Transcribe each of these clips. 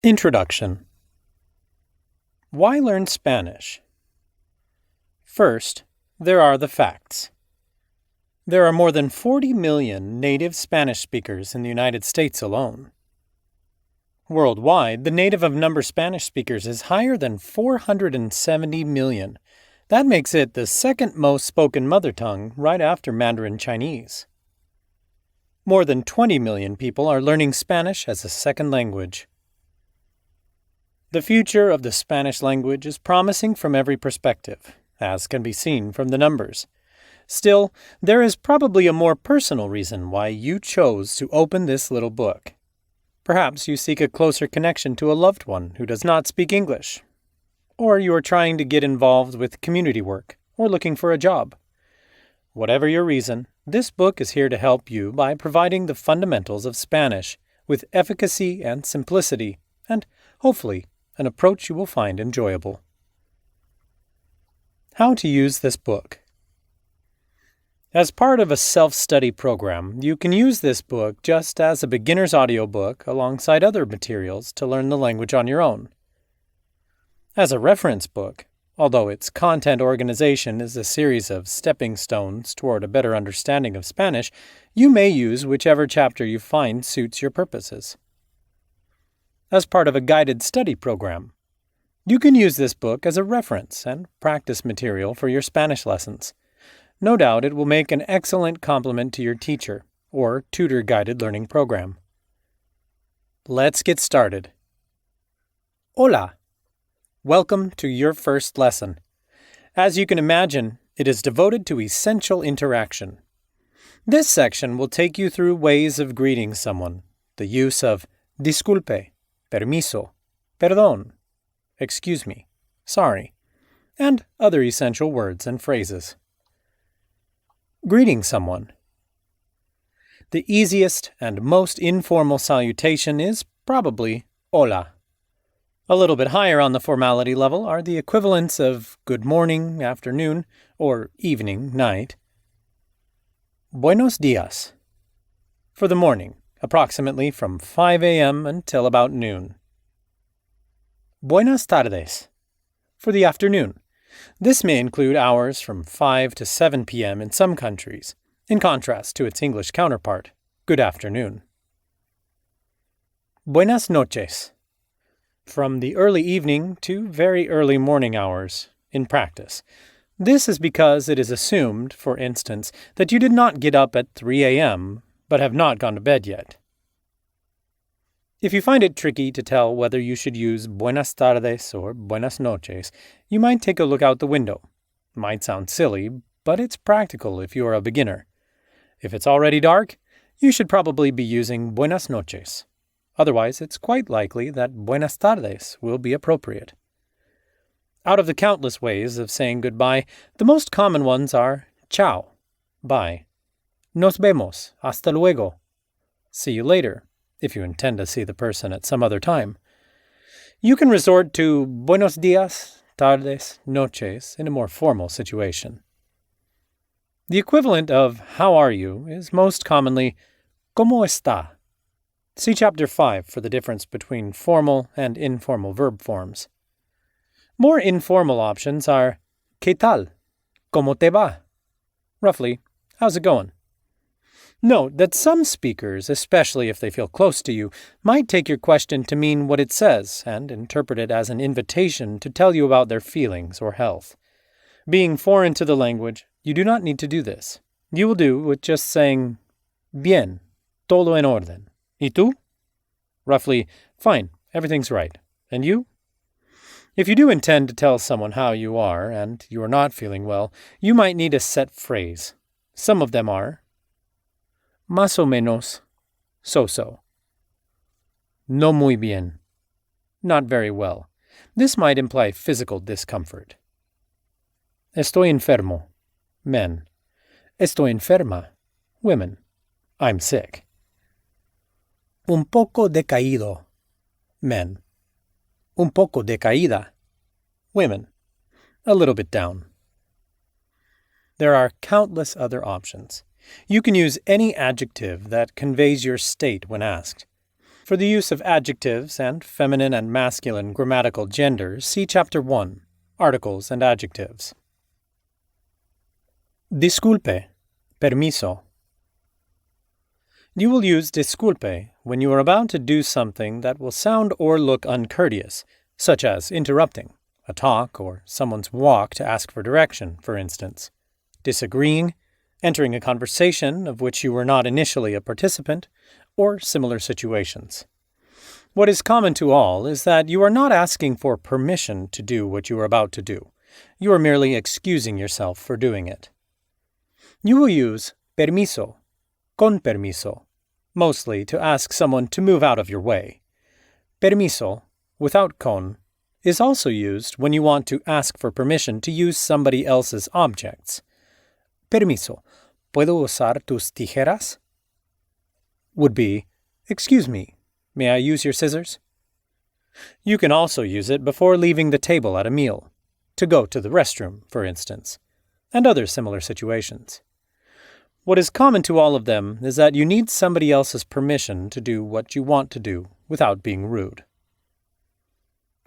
Introduction. Why learn Spanish? First, there are the facts. There are more than 40 million native Spanish speakers in the United States alone. Worldwide, the native of number Spanish speakers is higher than 470 million. That makes it the second most spoken mother tongue right after Mandarin Chinese. More than 20 million people are learning Spanish as a second language. The future of the Spanish language is promising from every perspective, as can be seen from the numbers. Still, there is probably a more personal reason why you chose to open this little book. Perhaps you seek a closer connection to a loved one who does not speak English, or you are trying to get involved with community work or looking for a job. Whatever your reason, this book is here to help you by providing the fundamentals of Spanish with efficacy and simplicity, and hopefully an approach you will find enjoyable. How to use this book. As part of a self-study program, you can use this book just as a beginner's audiobook alongside other materials to learn the language on your own. As a reference book, although its content organization is a series of stepping stones toward a better understanding of Spanish, you may use whichever chapter you find suits your purposes. As part of a guided study program, you can use this book as a reference and practice material for your Spanish lessons. No doubt it will make an excellent complement to your teacher or tutor-guided learning program. Let's get started. Hola! Welcome to your first lesson. As you can imagine, it is devoted to essential interaction. This section will take you through ways of greeting someone, the use of disculpe, permiso, perdón, excuse me, sorry, and other essential words and phrases. Greeting someone. The easiest and most informal salutation is probably hola. A little bit higher on the formality level are the equivalents of good morning, afternoon, or evening, night. Buenos días. For the morning, approximately from 5 a.m. until about noon. Buenas tardes. For the afternoon. This may include hours from 5 to 7 p.m. in some countries, in contrast to its English counterpart, good afternoon. Buenas noches. From the early evening to very early morning hours, in practice. This is because it is assumed, for instance, that you did not get up at 3 a.m., but have not gone to bed yet. If you find it tricky to tell whether you should use buenas tardes or buenas noches, you might take a look out the window. It might sound silly, but it's practical if you are a beginner. If it's already dark, you should probably be using buenas noches. Otherwise, it's quite likely that buenas tardes will be appropriate. Out of the countless ways of saying goodbye, the most common ones are chao, bye, nos vemos, hasta luego, see you later, if you intend to see the person at some other time. You can resort to buenos días, tardes, noches in a more formal situation. The equivalent of how are you is most commonly ¿cómo está? See Chapter 5 for the difference between formal and informal verb forms. More informal options are ¿qué tal? ¿Cómo te va? Roughly, how's it going? Note that some speakers, especially if they feel close to you, might take your question to mean what it says and interpret it as an invitation to tell you about their feelings or health. Being foreign to the language, you do not need to do this. You will do with just saying, bien, todo en orden. ¿Y tú? Roughly, fine, everything's right. And you? If you do intend to tell someone how you are and you are not feeling well, you might need a set phrase. Some of them are más o menos, so-so. No muy bien, not very well. This might imply physical discomfort. Estoy enfermo, men. Estoy enferma, women. I'm sick. Un poco decaído, men. Un poco decaída, women. A little bit down. There are countless other options. You can use any adjective that conveys your state when asked. For the use of adjectives and feminine and masculine grammatical genders, see Chapter 1, Articles and Adjectives. Disculpe, permiso. You will use disculpe when you are about to do something that will sound or look uncourteous, such as interrupting a talk or someone's walk to ask for direction, for instance, disagreeing, entering a conversation of which you were not initially a participant, or similar situations. What is common to all is that you are not asking for permission to do what you are about to do. You are merely excusing yourself for doing it. You will use permiso, con permiso, mostly to ask someone to move out of your way. Permiso, without con, is also used when you want to ask for permission to use somebody else's objects. Permiso, ¿puedo usar tus tijeras? Would be, excuse me, may I use your scissors? You can also use it before leaving the table at a meal, to go to the restroom, for instance, and other similar situations. What is common to all of them is that you need somebody else's permission to do what you want to do without being rude.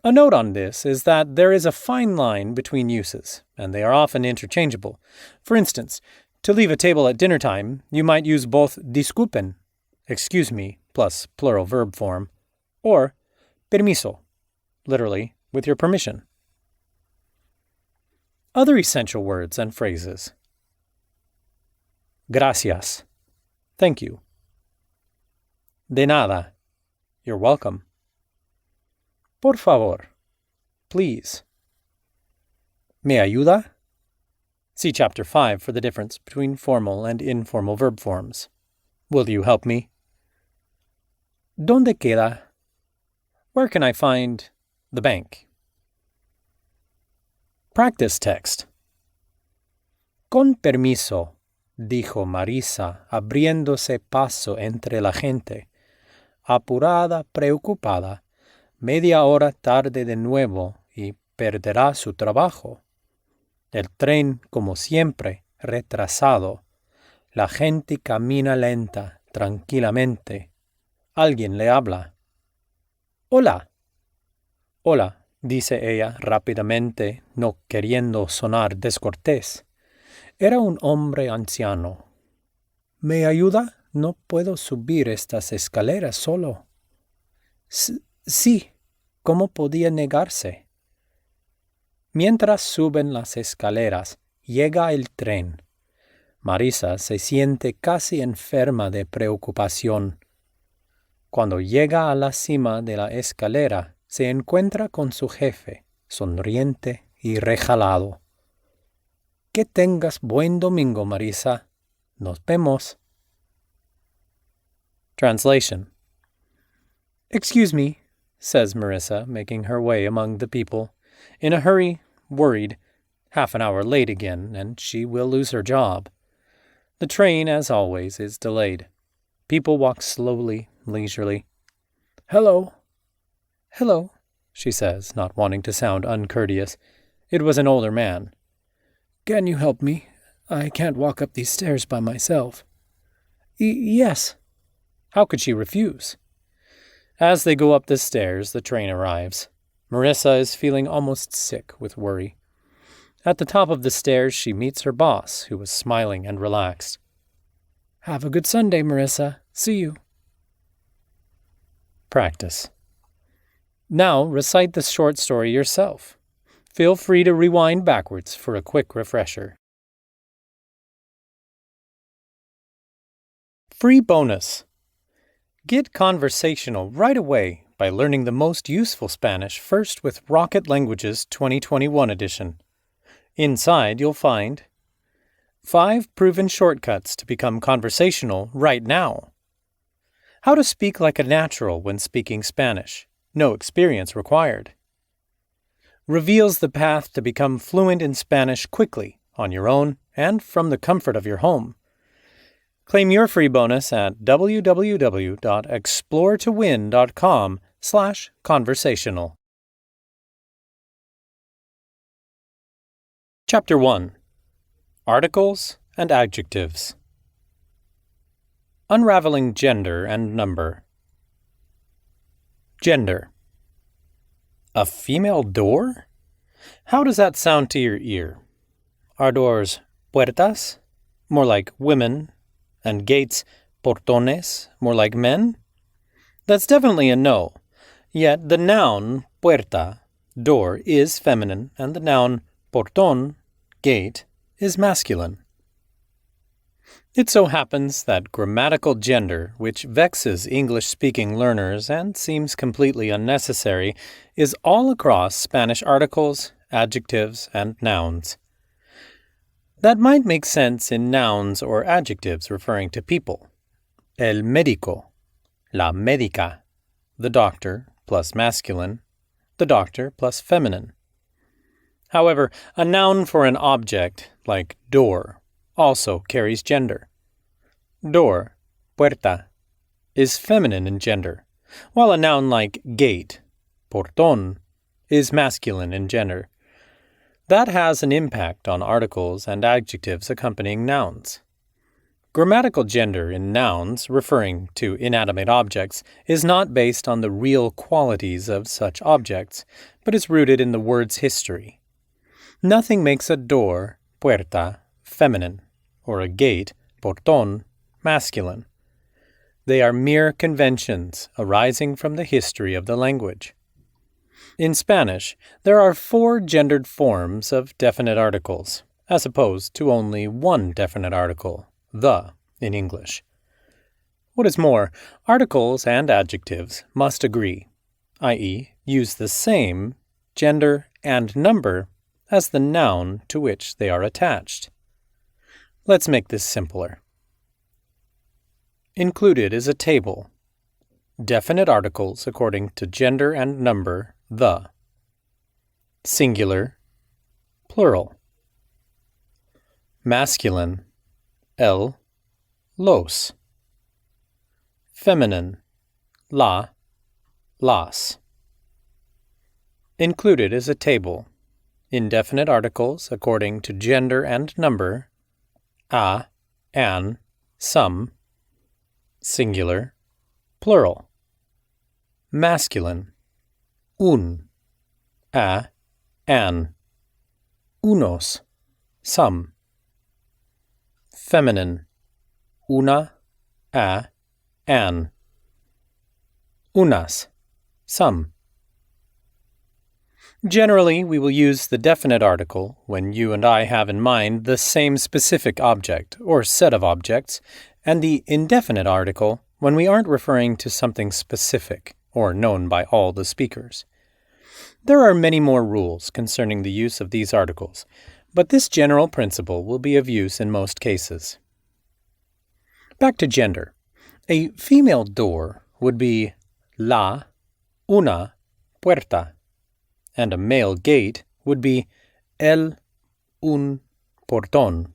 A note on this is that there is a fine line between uses, and they are often interchangeable. For instance, to leave a table at dinner time, you might use both disculpen, excuse me, plus plural verb form, or permiso, literally, with your permission. Other essential words and phrases. Gracias, thank you. De nada, you're welcome. Por favor, please. ¿Me ayuda? See Chapter 5 for the difference between formal and informal verb forms. Will you help me? ¿Dónde queda? Where can I find the bank? Practice text. Con permiso, dijo Marisa, abriéndose paso entre la gente. Apurada, preocupada, media hora tarde de nuevo y perderá su trabajo. El tren, como siempre, retrasado. La gente camina lenta, tranquilamente. Alguien le habla. Hola. Hola, dice ella rápidamente, no queriendo sonar descortés. Era un hombre anciano. ¿Me ayuda? No puedo subir estas escaleras solo. Sí. ¿Cómo podía negarse? Mientras suben las escaleras, llega el tren. Marisa se siente casi enferma de preocupación. Cuando llega a la cima de la escalera, se encuentra con su jefe, sonriente y rejalado. Que tengas buen domingo, Marisa. Nos vemos. Translation. Excuse me, says Marissa, making her way among the people. In a hurry, worried, half an hour late again, and she will lose her job. The train, as always, is delayed. People walk slowly, leisurely. Hello. Hello, she says, not wanting to sound uncourteous. It was an older man. Can you help me? I can't walk up these stairs by myself. Yes. How could she refuse? As they go up the stairs, the train arrives. Marissa is feeling almost sick with worry. At the top of the stairs, she meets her boss, who was smiling and relaxed. Have a good Sunday, Marissa. See you. Practice. Now recite the short story yourself. Feel free to rewind backwards for a quick refresher. Free bonus. Get conversational right away by learning the most useful Spanish first with Rocket Languages 2021 edition. Inside, you'll find 5 proven shortcuts to become conversational right now. How to speak like a natural when speaking Spanish. No experience required. Reveals the path to become fluent in Spanish quickly, on your own, and from the comfort of your home. Claim your free bonus at www.exploretowin.com/conversational. Chapter 1. Articles and Adjectives. Unraveling Gender and Number. Gender. A female door? How does that sound to your ear? Are doors puertas, more like women, and gates portones, more like men? That's definitely a no. Yet the noun puerta, door, is feminine, and the noun portón, gate, is masculine. It so happens that grammatical gender, which vexes English-speaking learners and seems completely unnecessary, is all across Spanish articles, adjectives, and nouns. That might make sense in nouns or adjectives referring to people. El médico, la médica, the doctor plus masculine, the doctor plus feminine. However, a noun for an object, like door, also carries gender. Door, puerta, is feminine in gender, while a noun like gate, portón, is masculine in gender. That has an impact on articles and adjectives accompanying nouns. Grammatical gender in nouns, referring to inanimate objects, is not based on the real qualities of such objects, but is rooted in the word's history. Nothing makes a door, puerta, feminine, or a gate, portón, masculine. They are mere conventions arising from the history of the language. In Spanish, there are 4 gendered forms of definite articles, as opposed to only one definite article, the, in English. What is more, articles and adjectives must agree, i.e., use the same gender and number as the noun to which they are attached. Let's make this simpler. Included is a table. Definite articles according to gender and number, the. Singular, plural. Masculine, el, los. Feminine, la, las. Included is a table. Indefinite articles according to gender and number, a, an, some. Singular, plural. Masculine, un, a, an. Unos, some. Feminine, una, a, an. Unas, some. Generally, we will use the definite article when you and I have in mind the same specific object or set of objects, and the indefinite article when we aren't referring to something specific or known by all the speakers. There are many more rules concerning the use of these articles, but this general principle will be of use in most cases. Back to gender. A female door would be la, una, puerta, and a male gate would be el, un, portón.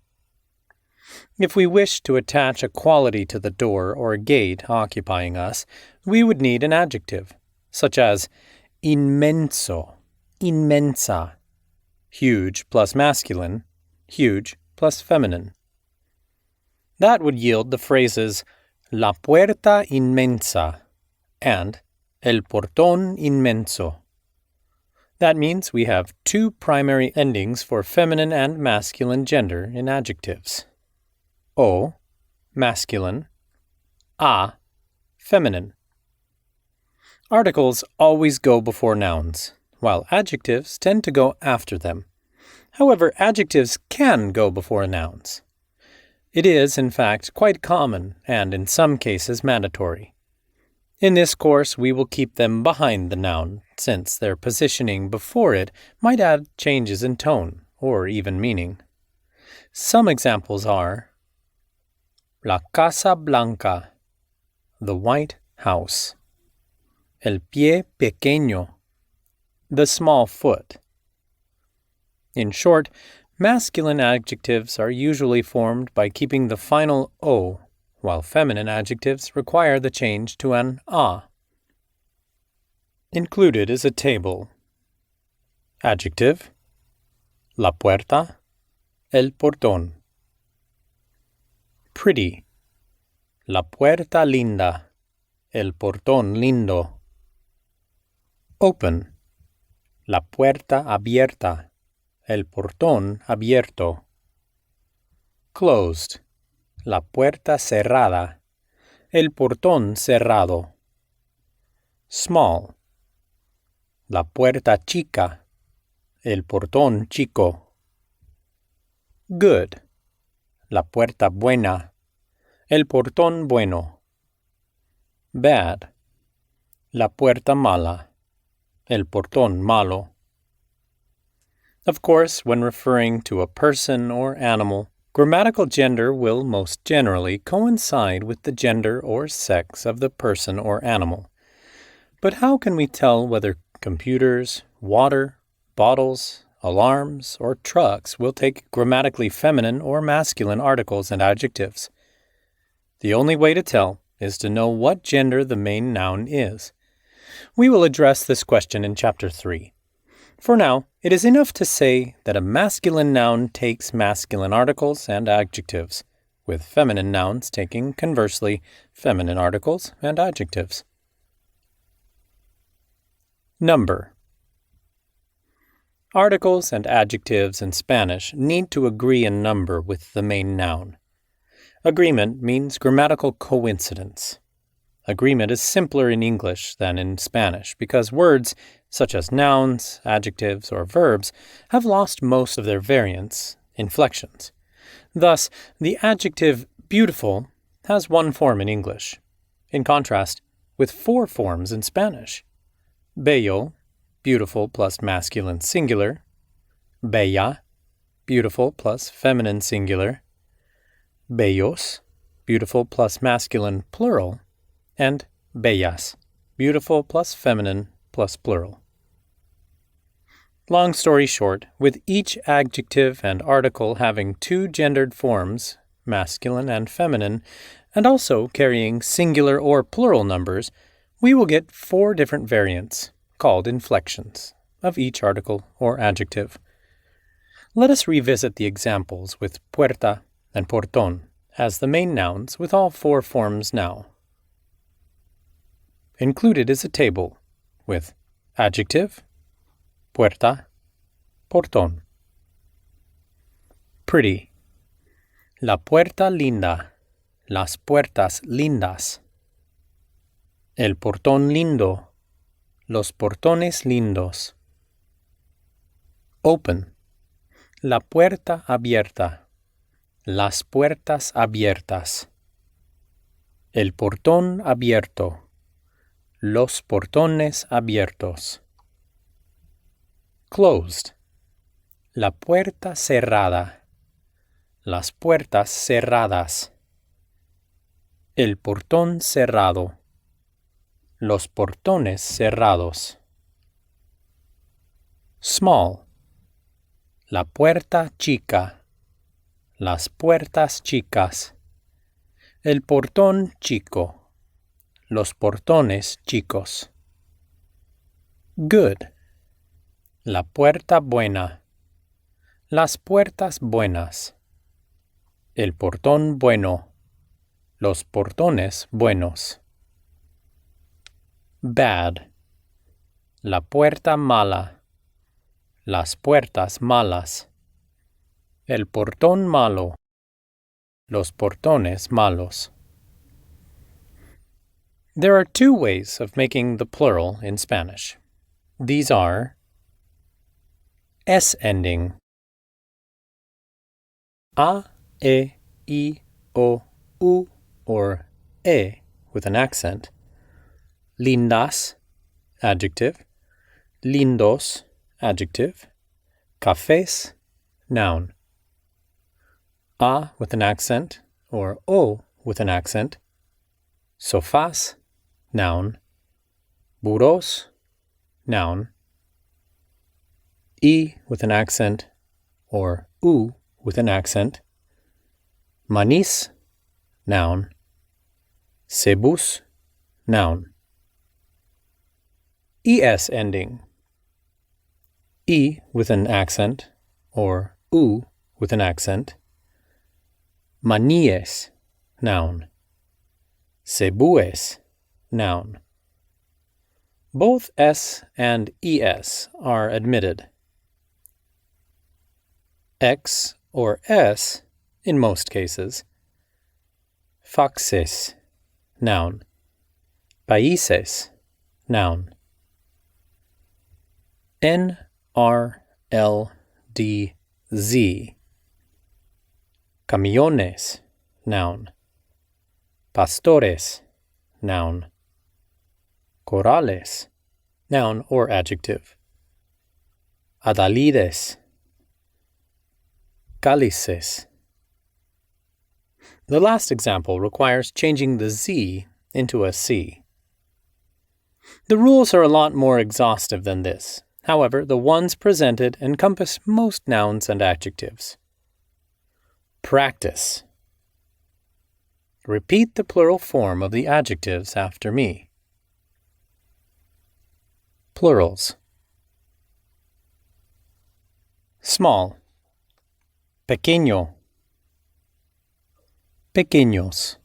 If we wish to attach a quality to the door or gate occupying us, we would need an adjective, such as inmenso, inmensa, huge plus masculine, huge plus feminine. That would yield the phrases la puerta inmensa and el portón inmenso. That means we have 2 primary endings for feminine and masculine gender in adjectives. O, masculine, a, feminine. Articles always go before nouns, while adjectives tend to go after them. However, adjectives can go before nouns. It is, in fact, quite common and in some cases mandatory. In this course, we will keep them behind the noun, since their positioning before it might add changes in tone or even meaning. Some examples are la casa blanca, the white house; el pie pequeño, the small foot. In short, masculine adjectives are usually formed by keeping the final o, while feminine adjectives require the change to an a. Included is a table. Adjective: la puerta, el portón. Pretty: la puerta linda, el portón lindo. Open. La puerta abierta. El portón abierto. Closed. La puerta cerrada. El portón cerrado. Small. La puerta chica. El portón chico. Good. La puerta buena. El portón bueno. Bad. La puerta mala. El portón malo. Of course, when referring to a person or animal, grammatical gender will most generally coincide with the gender or sex of the person or animal. But how can we tell whether computers, water, bottles, alarms, or trucks will take grammatically feminine or masculine articles and adjectives? The only way to tell is to know what gender the main noun is. We will address this question in Chapter 3. For now, it is enough to say that a masculine noun takes masculine articles and adjectives, with feminine nouns taking, conversely, feminine articles and adjectives. Number. Articles and adjectives in Spanish need to agree in number with the main noun. Agreement means grammatical coincidence. Agreement is simpler in English than in Spanish because words, such as nouns, adjectives, or verbs, have lost most of their variants, inflections. Thus, the adjective beautiful has one form in English, in contrast with 4 forms in Spanish. Bello, beautiful plus masculine singular. Bella, beautiful plus feminine singular. Bellos, beautiful plus masculine plural. And bellas, beautiful plus feminine plus plural. Long story short, with each adjective and article having 2 gendered forms, masculine and feminine, and also carrying singular or plural numbers, we will get 4 different variants, called inflections, of each article or adjective. Let us revisit the examples with puerta and portón as the main nouns with all 4 forms now. Included is a table with adjective, puerta, portón. Pretty. La puerta linda, las puertas lindas. El portón lindo, los portones lindos. Open. La puerta abierta, las puertas abiertas. El portón abierto. Los portones abiertos. Closed. La puerta cerrada. Las puertas cerradas. El portón cerrado. Los portones cerrados. Small. La puerta chica. Las puertas chicas. El portón chico. Los portones chicos. Good. La puerta buena. Las puertas buenas. El portón bueno. Los portones buenos. Bad. La puerta mala. Las puertas malas. El portón malo. Los portones malos. There are 2 ways of making the plural in Spanish. These are S ending. A, E, I, O, U, or E with an accent. Lindas, adjective. Lindos, adjective. Cafés, noun. A with an accent or O with an accent. Sofás, noun. Burros, noun. I with an accent or U with an accent. Manís, noun. Cebús, noun. ES ending. I with an accent or U with an accent. Maníes, noun. Cebúes, noun. Both S and ES are admitted. X or S, in most cases. Faxes, noun. Países, noun. N, R, L, D, Z. Camiones, noun. Pastores, noun. Corrales, noun or adjective. Adalides. Cálices. The last example requires changing the Z into a C. The rules are a lot more exhaustive than this. However, the ones presented encompass most nouns and adjectives. Practice. Repeat the plural form of the adjectives after me. Plurals. Small. Pequeño. Pequeños.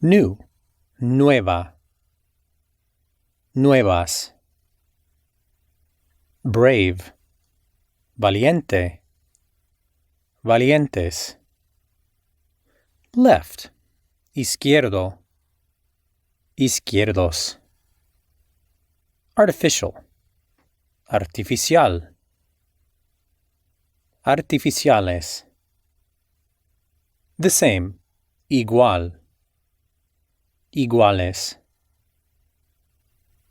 New. Nueva. Nuevas. Brave. Valiente. Valientes. Left. Izquierdo. Izquierdos. Artificial. Artificial. Artificiales. The same. Igual. Iguales.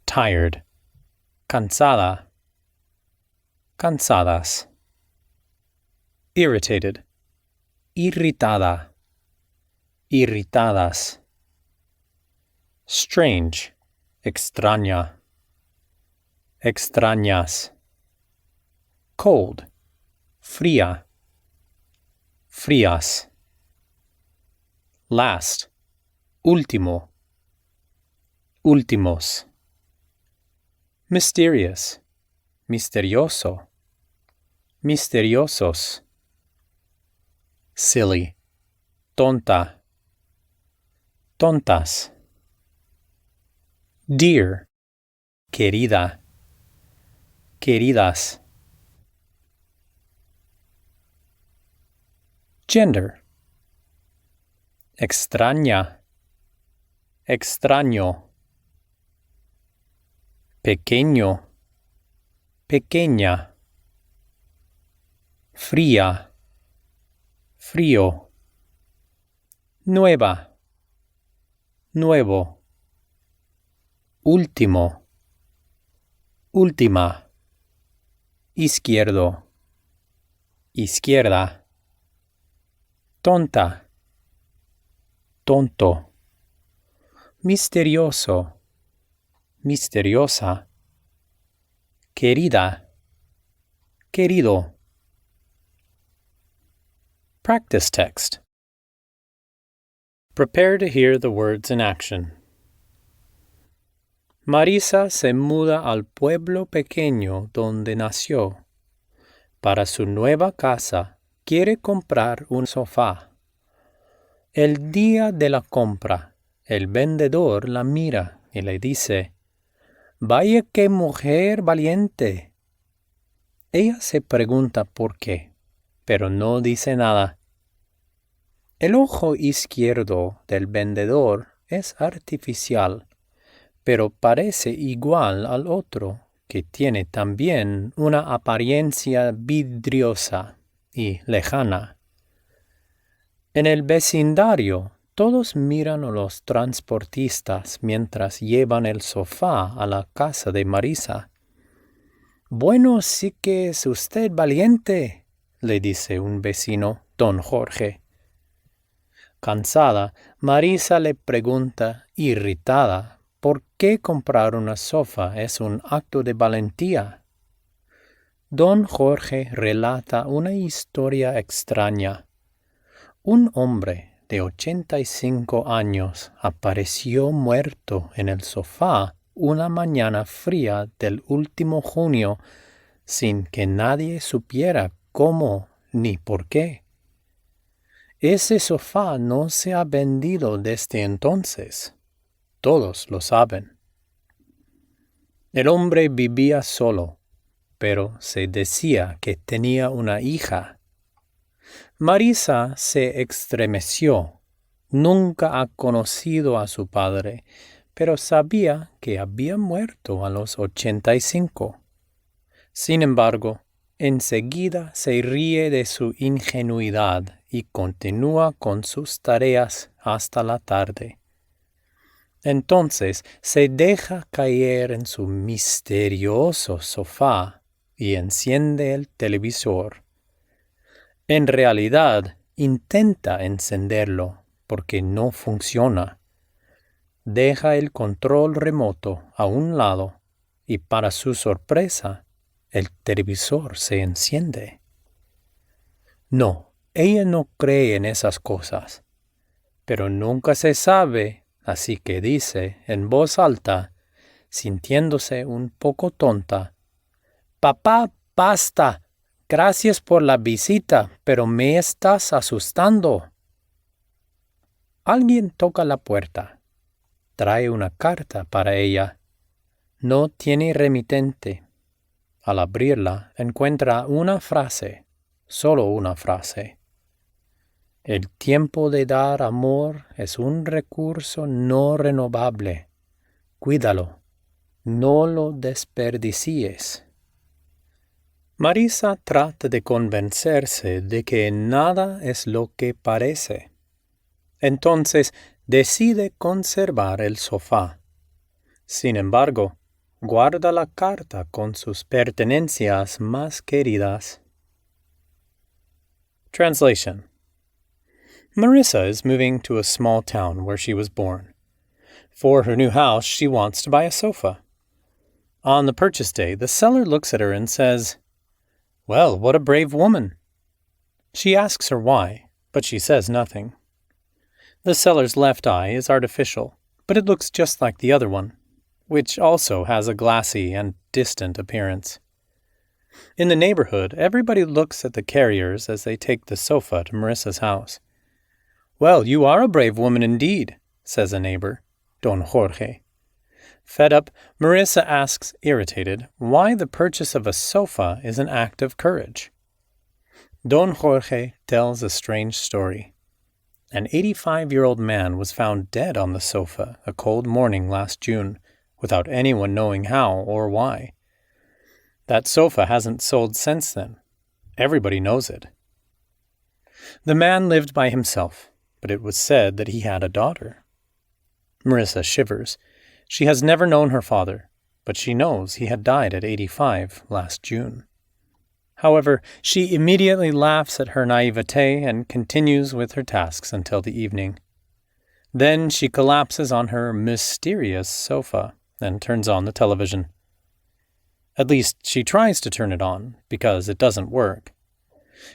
Tired. Cansada. Cansadas. Irritated. Irritada. Irritadas. Strange. Extraña. Extrañas. Cold. Fría. Frías. Last. Último. Últimos. Mysterious. Misterioso. Misteriosos. Silly. Tonta. Tontas. Dear. Querida. Queridas. Gender. Extraña. Extraño. Pequeño. Pequeña. Fría. Frío. Nueva. Nuevo. Último. Última. Izquierdo. Izquierda. Tonta. Tonto. Misterioso. Misteriosa. Querida. Querido. Practice text. Prepare to hear the words in action. Marisa se muda al pueblo pequeño donde nació. Para su nueva casa, quiere comprar un sofá. El día de la compra, el vendedor la mira y le dice, «Vaya qué mujer valiente». Ella se pregunta por qué, pero no dice nada. El ojo izquierdo del vendedor es artificial, pero parece igual al otro, que tiene también una apariencia vidriosa y lejana. En el vecindario, todos miran a los transportistas mientras llevan el sofá a la casa de Marisa. «Bueno, sí que es usted valiente», le dice un vecino, don Jorge. Cansada, Marisa le pregunta, irritada, ¿por qué comprar una sofá es un acto de valentía? Don Jorge relata una historia extraña. Un hombre de 85 años apareció muerto en el sofá una mañana fría del último junio sin que nadie supiera cómo ni por qué. Ese sofá no se ha vendido desde entonces. Todos lo saben. El hombre vivía solo, pero se decía que tenía una hija. Marisa se estremeció. Nunca ha conocido a su padre, pero sabía que había muerto a los 85. Sin embargo, enseguida se ríe de su ingenuidad y continúa con sus tareas hasta la tarde. Entonces se deja caer en su misterioso sofá y enciende el televisor. En realidad, intenta encenderlo porque no funciona. Deja el control remoto a un lado y para su sorpresa, el televisor se enciende. No, ella no cree en esas cosas, pero nunca se sabe, así que dice en voz alta, sintiéndose un poco tonta: «Papá, basta. Gracias por la visita, pero me estás asustando». Alguien toca la puerta. Trae una carta para ella. No tiene remitente. Al abrirla, encuentra una frase, solo una frase. El tiempo de dar amor es un recurso no renovable. Cuídalo. No lo desperdicies. Marisa trata de convencerse de que nada es lo que parece. Entonces decide conservar el sofá. Sin embargo, guarda la carta con sus pertenencias más queridas. Translation. Marissa is moving to a small town where she was born. For her new house, she wants to buy a sofa. On the purchase day, the seller looks at her and says, "Well, what a brave woman." She asks her why, but she says nothing. The seller's left eye is artificial, but it looks just like the other one, which also has a glassy and distant appearance. In the neighborhood, everybody looks at the carriers as they take the sofa to Marissa's house. "Well, you are a brave woman indeed," says a neighbor, Don Jorge. Fed up, Marissa asks, irritated, why the purchase of a sofa is an act of courage. Don Jorge tells a strange story. An 85-year-old man was found dead on the sofa a cold morning last June, without anyone knowing how or why. That sofa hasn't sold since then. Everybody knows it. The man lived by himself, but it was said that he had a daughter. Marissa shivers. She has never known her father, but she knows he had died at 85 last June. However, she immediately laughs at her naivete and continues with her tasks until the evening. Then she collapses on her mysterious sofa and turns on the television. At least she tries to turn it on, because it doesn't work.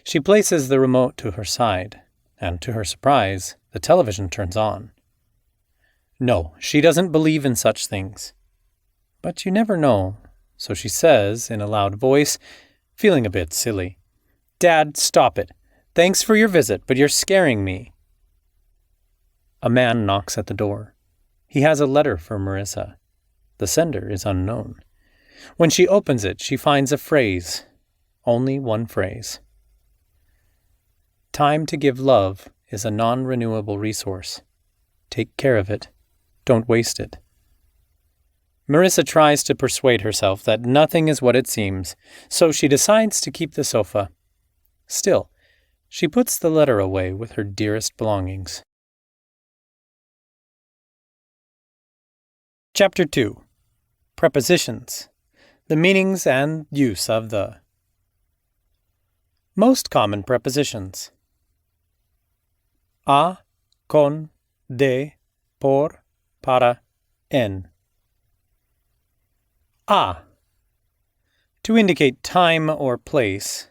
She places the remote to her side, and to her surprise, the television turns on. No, she doesn't believe in such things. But you never know, so she says in a loud voice, feeling a bit silly, "Dad, stop it. Thanks for your visit, but you're scaring me." A man knocks at the door. He has a letter for Marissa. The sender is unknown. When she opens it, she finds a phrase. Only one phrase. Time to give love is a non-renewable resource. Take care of it. Don't waste it. Marissa tries to persuade herself that nothing is what it seems, so she decides to keep the sofa. Still, she puts the letter away with her dearest belongings. Chapter 2. Prepositions. The meanings and use of the. Most common prepositions. A, con, de, por, para, en. A. To indicate time or place.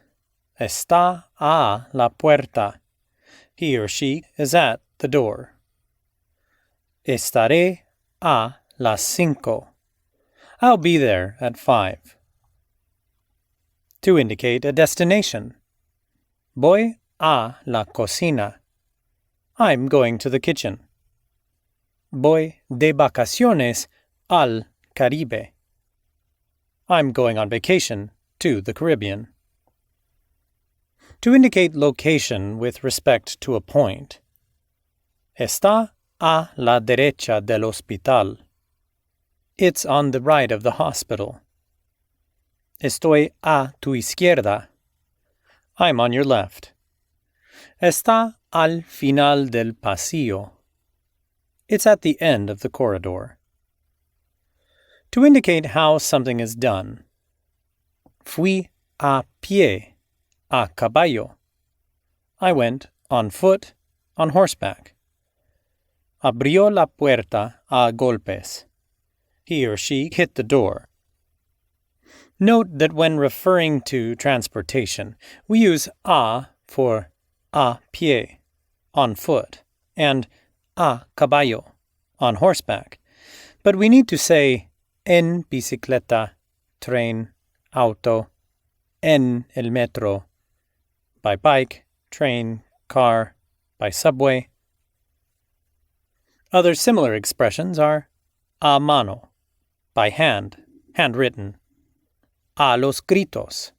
Está a la puerta. He or she is at the door. Estaré a las 5. I'll be there at 5. To indicate a destination. Voy a la cocina. I'm going to the kitchen. Voy de vacaciones al Caribe. I'm going on vacation to the Caribbean. To indicate location with respect to a point. Está a la derecha del hospital. It's on the right of the hospital. Estoy a tu izquierda. I'm on your left. Está al final del pasillo. It's at the end of the corridor. To indicate how something is done. Fui a pie, a caballo. I went on foot, on horseback. Abrió la puerta a golpes. He or she hit the door. Note that when referring to transportation, we use a for a pie, on foot, and a caballo, on horseback. But we need to say en bicicleta, tren, auto, en el metro, by bike, train, car, by subway. Other similar expressions are a mano, by hand, handwritten, a los gritos,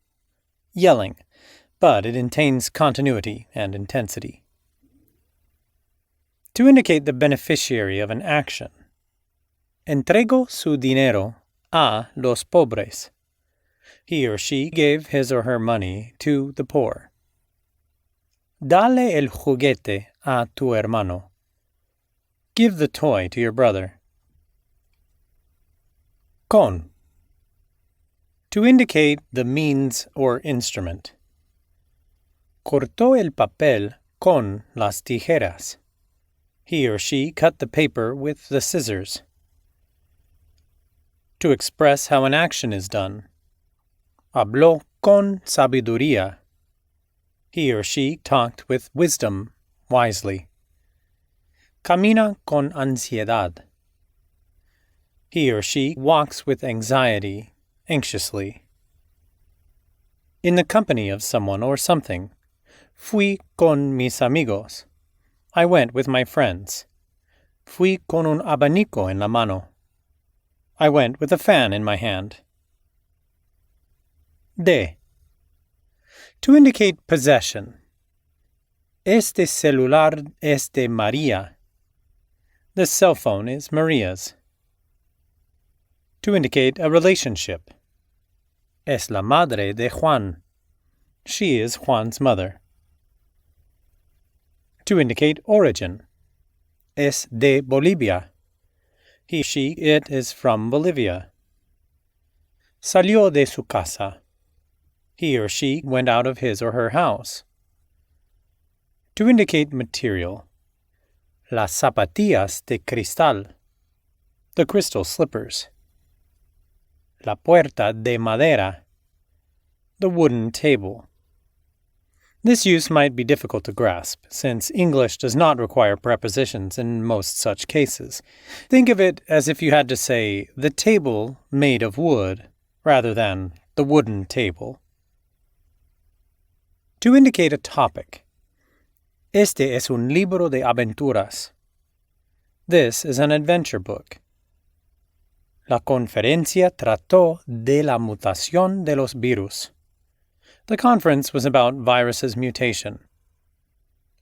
yelling, but it maintains continuity and intensity. To indicate the beneficiary of an action. Entregó su dinero a los pobres. He or she gave his or her money to the poor. Dale el juguete a tu hermano. Give the toy to your brother. Con. To indicate the means or instrument. Cortó el papel con las tijeras. He or she cut the paper with the scissors. To express how an action is done. Habló con sabiduría. He or she talked with wisdom, wisely. Camina con ansiedad. He or she walks with anxiety, anxiously. In the company of someone or something. Fui con mis amigos. I went with my friends. Fui con un abanico en la mano. I went with a fan in my hand. De. To indicate possession. Este celular es de María. This cell phone is Maria's. To indicate a relationship. Es la madre de Juan. She is Juan's mother. To indicate origin. Es de Bolivia. He, she, it is from Bolivia. Salió de su casa. He or she went out of his or her house. To indicate material. Las zapatillas de cristal. The crystal slippers. La puerta de madera. The wooden table. This use might be difficult to grasp, since English does not require prepositions in most such cases. Think of it as if you had to say, the table made of wood, rather than the wooden table. To indicate a topic. Este es un libro de aventuras. This is an adventure book. La conferencia trató de la mutación de los virus. The conference was about virus's mutation.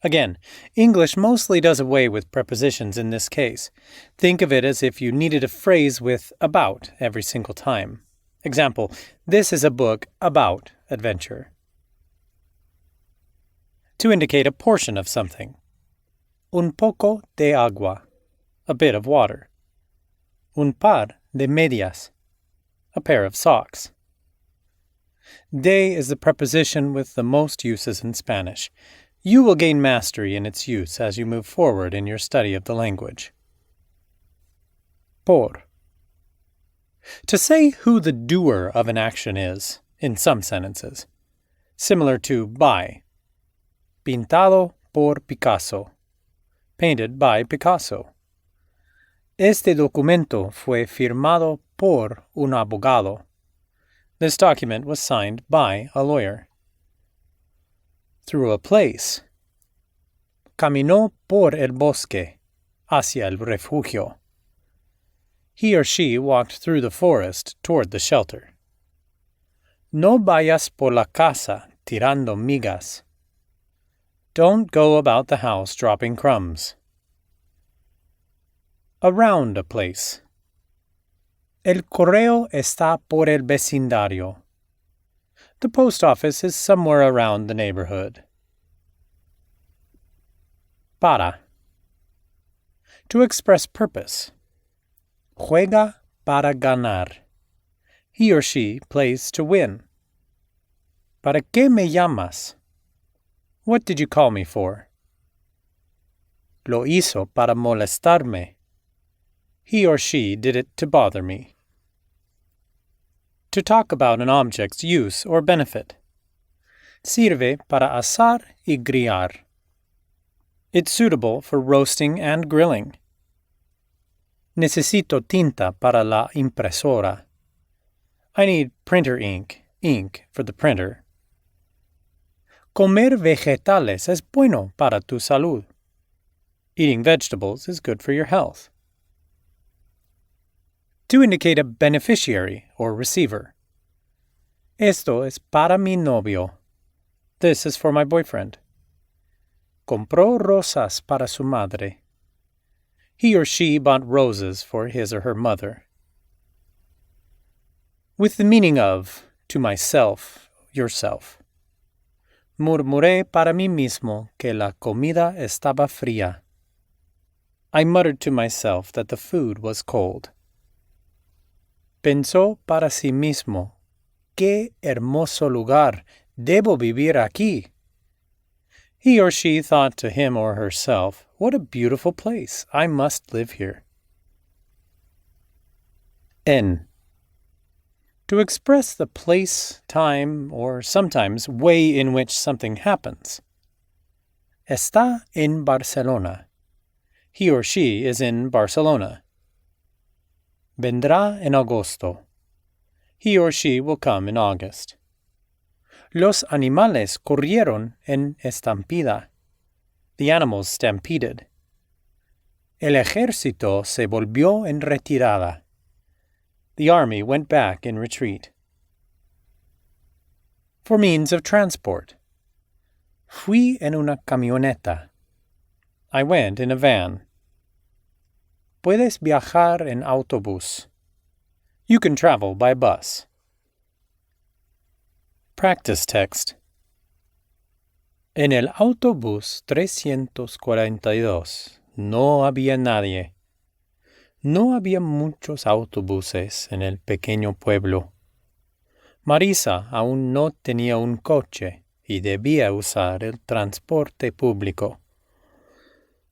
Again, English mostly does away with prepositions in this case. Think of it as if you needed a phrase with about every single time. Example, this is a book about adventure. To indicate a portion of something. Un poco de agua, a bit of water. Un par de medias, a pair of socks. De is the preposition with the most uses in Spanish. You will gain mastery in its use as you move forward in your study of the language. Por. To say who the doer of an action is, in some sentences. Similar to by. Pintado por Picasso. Painted by Picasso. Este documento fue firmado por un abogado. This document was signed by a lawyer. Through a place. Caminó por el bosque, hacia el refugio. He or she walked through the forest toward the shelter. No vayas por la casa tirando migas. Don't go about the house dropping crumbs. Around a place. El correo está por el vecindario. The post office is somewhere around the neighborhood. Para. To express purpose. Juega para ganar. He or she plays to win. ¿Para qué me llamas? What did you call me for? Lo hizo para molestarme. He or she did it to bother me. To talk about an object's use or benefit. Sirve para asar y grillar. It's suitable for roasting and grilling. Necesito tinta para la impresora. I need printer ink for the printer. Comer vegetales es bueno para tu salud. Eating vegetables is good for your health. To indicate a beneficiary or receiver. Esto es para mi novio. This is for my boyfriend. Compró rosas para su madre. He or she bought roses for his or her mother. With the meaning of, to myself, yourself. Murmuré para mí mismo que la comida estaba fría. I muttered to myself that the food was cold. Pensó para sí mismo, qué hermoso lugar, debo vivir aquí. He or she thought to him or herself, what a beautiful place, I must live here. En. To express the place, time, or sometimes way in which something happens. Está en Barcelona. He or she is in Barcelona. Vendrá en agosto. He or she will come in August. Los animales corrieron en estampida. The animals stampeded. El ejército se volvió en retirada. The army went back in retreat. For means of transport. Fui en una camioneta. I went in a van. Puedes viajar en autobús. You can travel by bus. Practice text. En el autobús 342 no había nadie. No había muchos autobuses en el pequeño pueblo. Marisa aún no tenía un coche y debía usar el transporte público.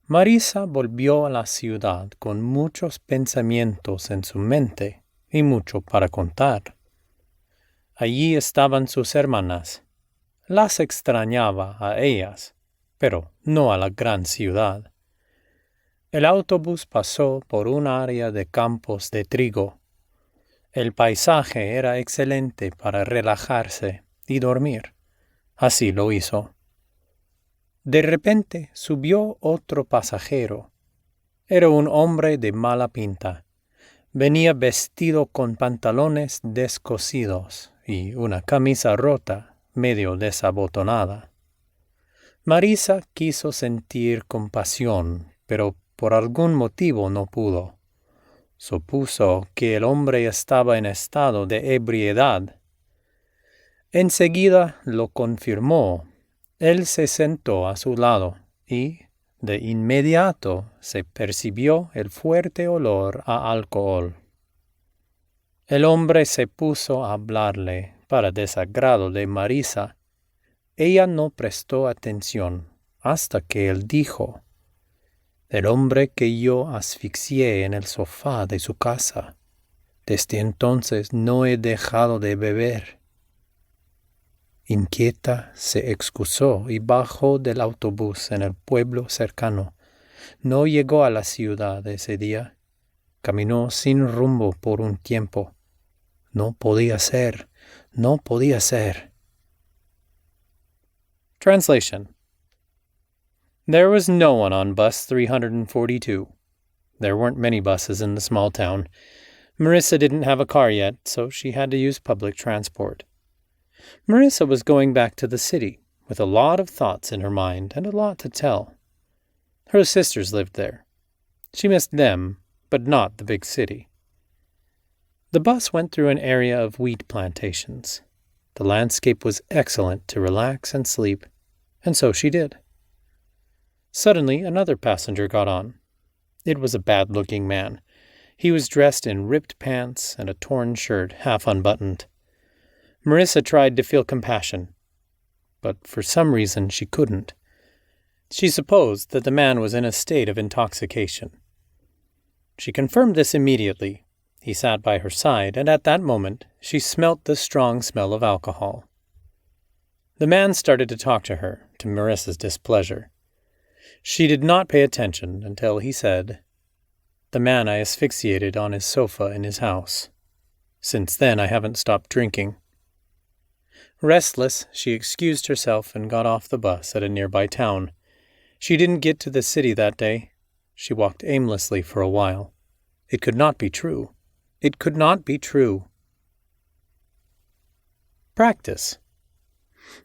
Marisa volvió a la ciudad con muchos pensamientos en su mente y mucho para contar. Allí estaban sus hermanas. Las extrañaba a ellas, pero no a la gran ciudad. El autobús pasó por un área de campos de trigo. El paisaje era excelente para relajarse y dormir. Así lo hizo. De repente subió otro pasajero. Era un hombre de mala pinta. Venía vestido con pantalones descosidos y una camisa rota, medio desabotonada. Marisa quiso sentir compasión, pero por algún motivo no pudo. Supuso que el hombre estaba en estado de ebriedad. Enseguida lo confirmó. Él se sentó a su lado y, de inmediato, se percibió el fuerte olor a alcohol. El hombre se puso a hablarle, para desagrado de Marisa. Ella no prestó atención hasta que él dijo: el hombre que yo asfixié en el sofá de su casa. Desde entonces no he dejado de beber. Inquieta, se excusó y bajó del autobús en el pueblo cercano. No llegó a la ciudad ese día. Caminó sin rumbo por un tiempo. No podía ser. Translation. There was no one on bus 342. There weren't many buses in the small town. Marissa didn't have a car yet, so she had to use public transport. Marissa was going back to the city with a lot of thoughts in her mind and a lot to tell. Her sisters lived there. She missed them, but not the big city. The bus went through an area of wheat plantations. The landscape was excellent to relax and sleep, and so she did. Suddenly, another passenger got on. It was a bad-looking man. He was dressed in ripped pants and a torn shirt half unbuttoned. Marissa tried to feel compassion, but for some reason she couldn't. She supposed that the man was in a state of intoxication. She confirmed this immediately. He sat by her side, and at that moment she smelt the strong smell of alcohol. The man started to talk to her, to Marissa's displeasure. She did not pay attention until he said, "The man I asphyxiated on his sofa in his house. Since then I haven't stopped drinking." Restless, she excused herself and got off the bus at a nearby town. She didn't get to the city that day. She walked aimlessly for a while. It could not be true. It could not be true. Practice.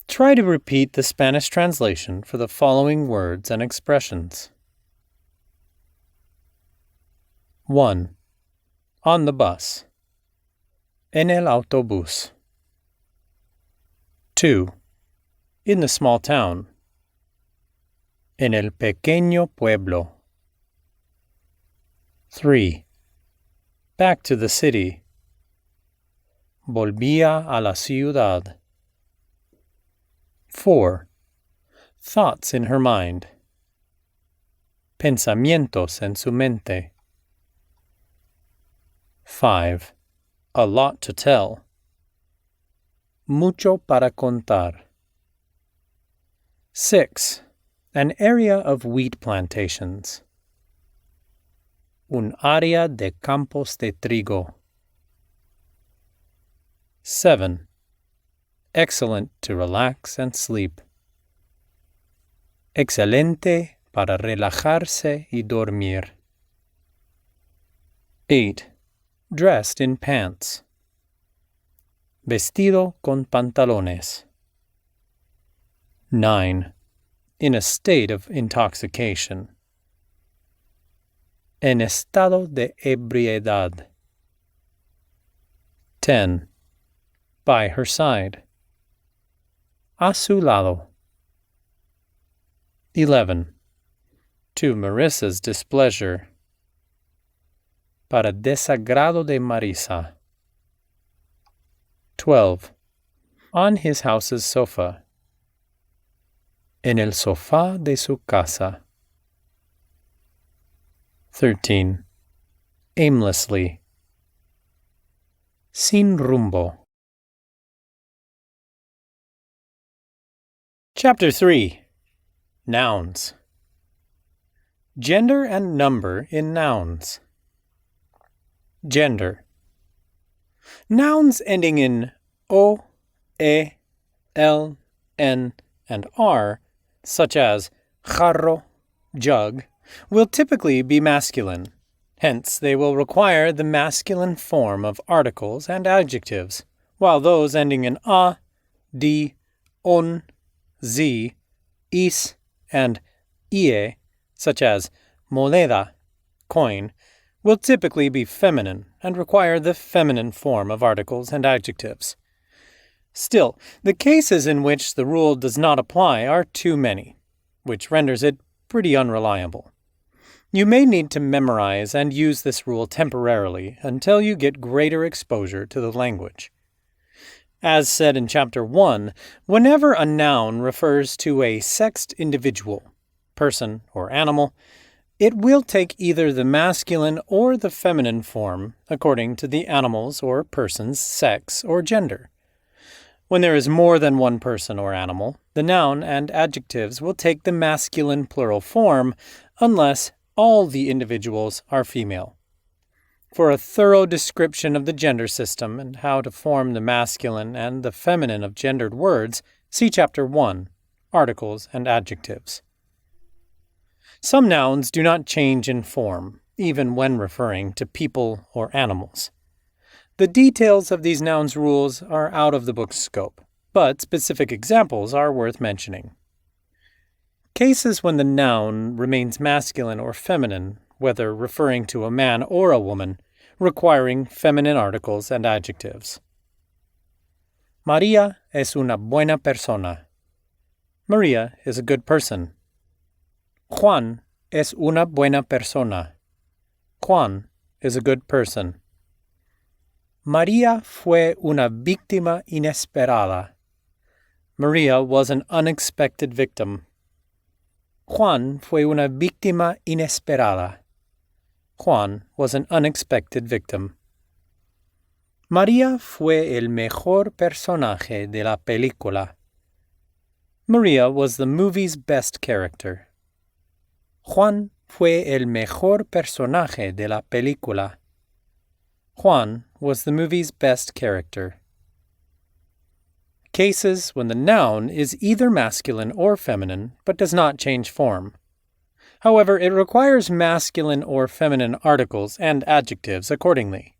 Try to repeat the Spanish translation for the following words and expressions. 1. On the bus. En el autobús. 2. In the small town. En el pequeño pueblo. 3. Back to the city. Volvía a la ciudad. 4. Thoughts in her mind. Pensamientos en su mente. 5. A lot to tell. Mucho para contar. 6. An area of wheat plantations. Un área de campos de trigo. 7. Excellent to relax and sleep. Excelente para relajarse y dormir. 8. Dressed in pants. Vestido con pantalones. 9. In a state of intoxication. En estado de ebriedad. 10. By her side. A su lado. 11. To Marissa's displeasure. Para desagrado de Marisa. 12. On his house's sofa. En el sofá de su casa. 13. Aimlessly. Sin rumbo. Chapter 3. Nouns. Gender and number in nouns. Gender. Nouns ending in o, e, l, n, and r, such as jarro, jug, will typically be masculine. Hence, they will require the masculine form of articles and adjectives, while those ending in a, di, on, z, is, and ie, such as moneda, coin, will typically be feminine and require the feminine form of articles and adjectives. Still, the cases in which the rule does not apply are too many, which renders it pretty unreliable. You may need to memorize and use this rule temporarily until you get greater exposure to the language. As said in Chapter 1, whenever a noun refers to a sexed individual, person, or animal, it will take either the masculine or the feminine form according to the animal's or person's sex or gender. When there is more than one person or animal, the noun and adjectives will take the masculine plural form unless all the individuals are female. For a thorough description of the gender system and how to form the masculine and the feminine of gendered words, see Chapter 1, Articles and Adjectives. Some nouns do not change in form, even when referring to people or animals. The details of these nouns rules are out of the book's scope, but specific examples are worth mentioning. Cases when the noun remains masculine or feminine, whether referring to a man or a woman, requiring feminine articles and adjectives. María es una buena persona. Maria is a good person. Juan es una buena persona. Juan is a good person. María fue una víctima inesperada. Maria was an unexpected victim. Juan fue una víctima inesperada. Juan was an unexpected victim. María fue el mejor personaje de la película. Maria was the movie's best character. Juan fue el mejor personaje de la película. Juan was the movie's best character. Cases when the noun is either masculine or feminine, but does not change form. However, it requires masculine or feminine articles and adjectives accordingly.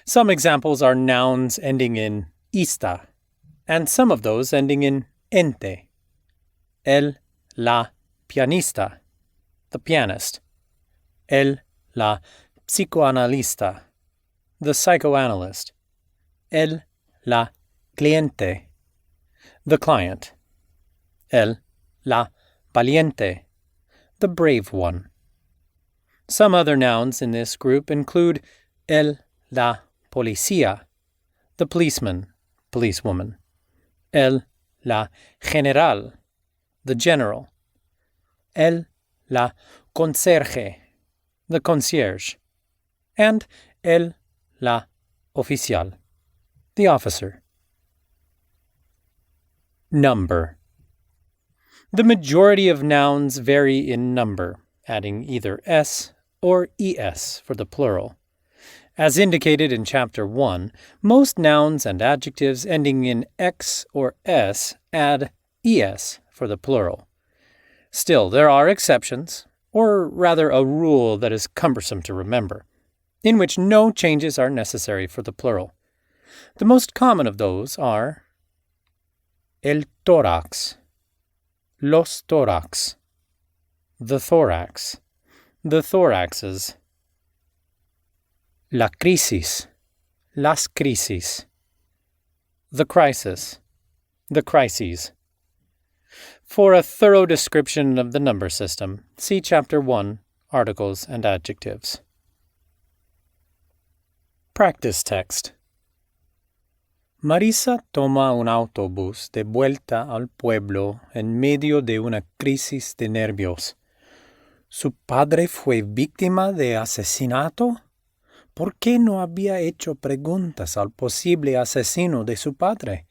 Some examples are nouns ending in ista, and some of those ending in ente. El, la pianista, the pianist. El, la psicoanalista, the psychoanalyst. El, la cliente, the client. El, la valiente, the brave one. Some other nouns in this group include el, la policía, the policeman, policewoman. El, la general, the general. El, la conserje, the concierge. And el, la oficial, the officer. Number. The majority of nouns vary in number, adding either s or es for the plural. As indicated in Chapter 1, most nouns and adjectives ending in x or s add es for the plural. Still, there are exceptions, or rather a rule that is cumbersome to remember, in which no changes are necessary for the plural. The most common of those are el tórax, los tórax, the thorax, the thoraxes, la crisis, las crisis, the crisis, the crises. For a thorough description of the number system, see Chapter 1, Articles and Adjectives. Practice text. Marisa toma un autobús de vuelta al pueblo en medio de una crisis de nervios. ¿Su padre fue víctima de asesinato? ¿Por qué no había hecho preguntas al posible asesino de su padre?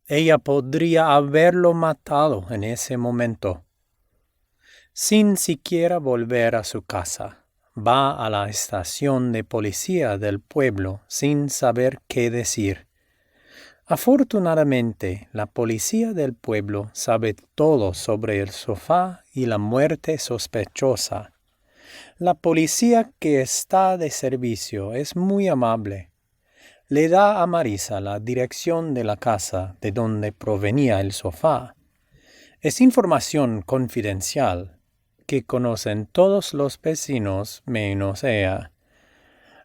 Ella podría haberlo matado en ese momento. Sin siquiera volver a su casa, va a la estación de policía del pueblo sin saber qué decir. Afortunadamente, la policía del pueblo sabe todo sobre el sofá y la muerte sospechosa. La policía que está de servicio es muy amable. Le da a Marisa la dirección de la casa de donde provenía el sofá. Es información confidencial que conocen todos los vecinos menos ella.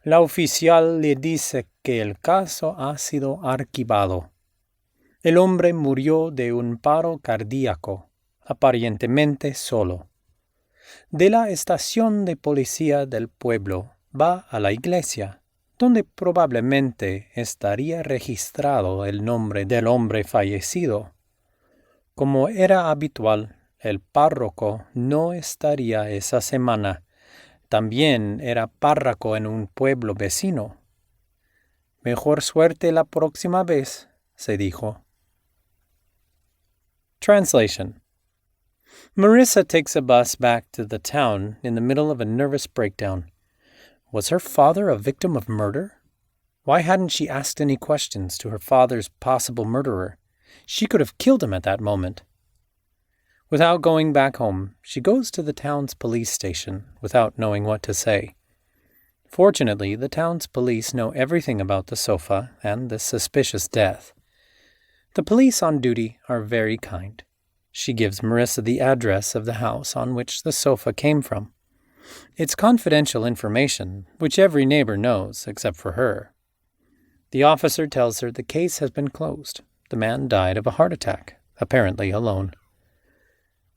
La oficial le dice que el caso ha sido archivado. El hombre murió de un paro cardíaco, aparentemente solo. De la estación de policía del pueblo va a la iglesia, donde probablemente estaría registrado el nombre del hombre fallecido. Como era habitual, el párroco no estaría esa semana. También era párroco en un pueblo vecino. Mejor suerte la próxima vez, se dijo. Translation. Marissa takes a bus back to the town in the middle of a nervous breakdown. Was her father a victim of murder? Why hadn't she asked any questions to her father's possible murderer? She could have killed him at that moment. Without going back home, she goes to the town's police station without knowing what to say. Fortunately, the town's police know everything about the sofa and the suspicious death. The police on duty are very kind. She gives Marissa the address of the house on which the sofa came from. It's confidential information, which every neighbor knows except for her. The officer tells her the case has been closed. The man died of a heart attack, apparently alone.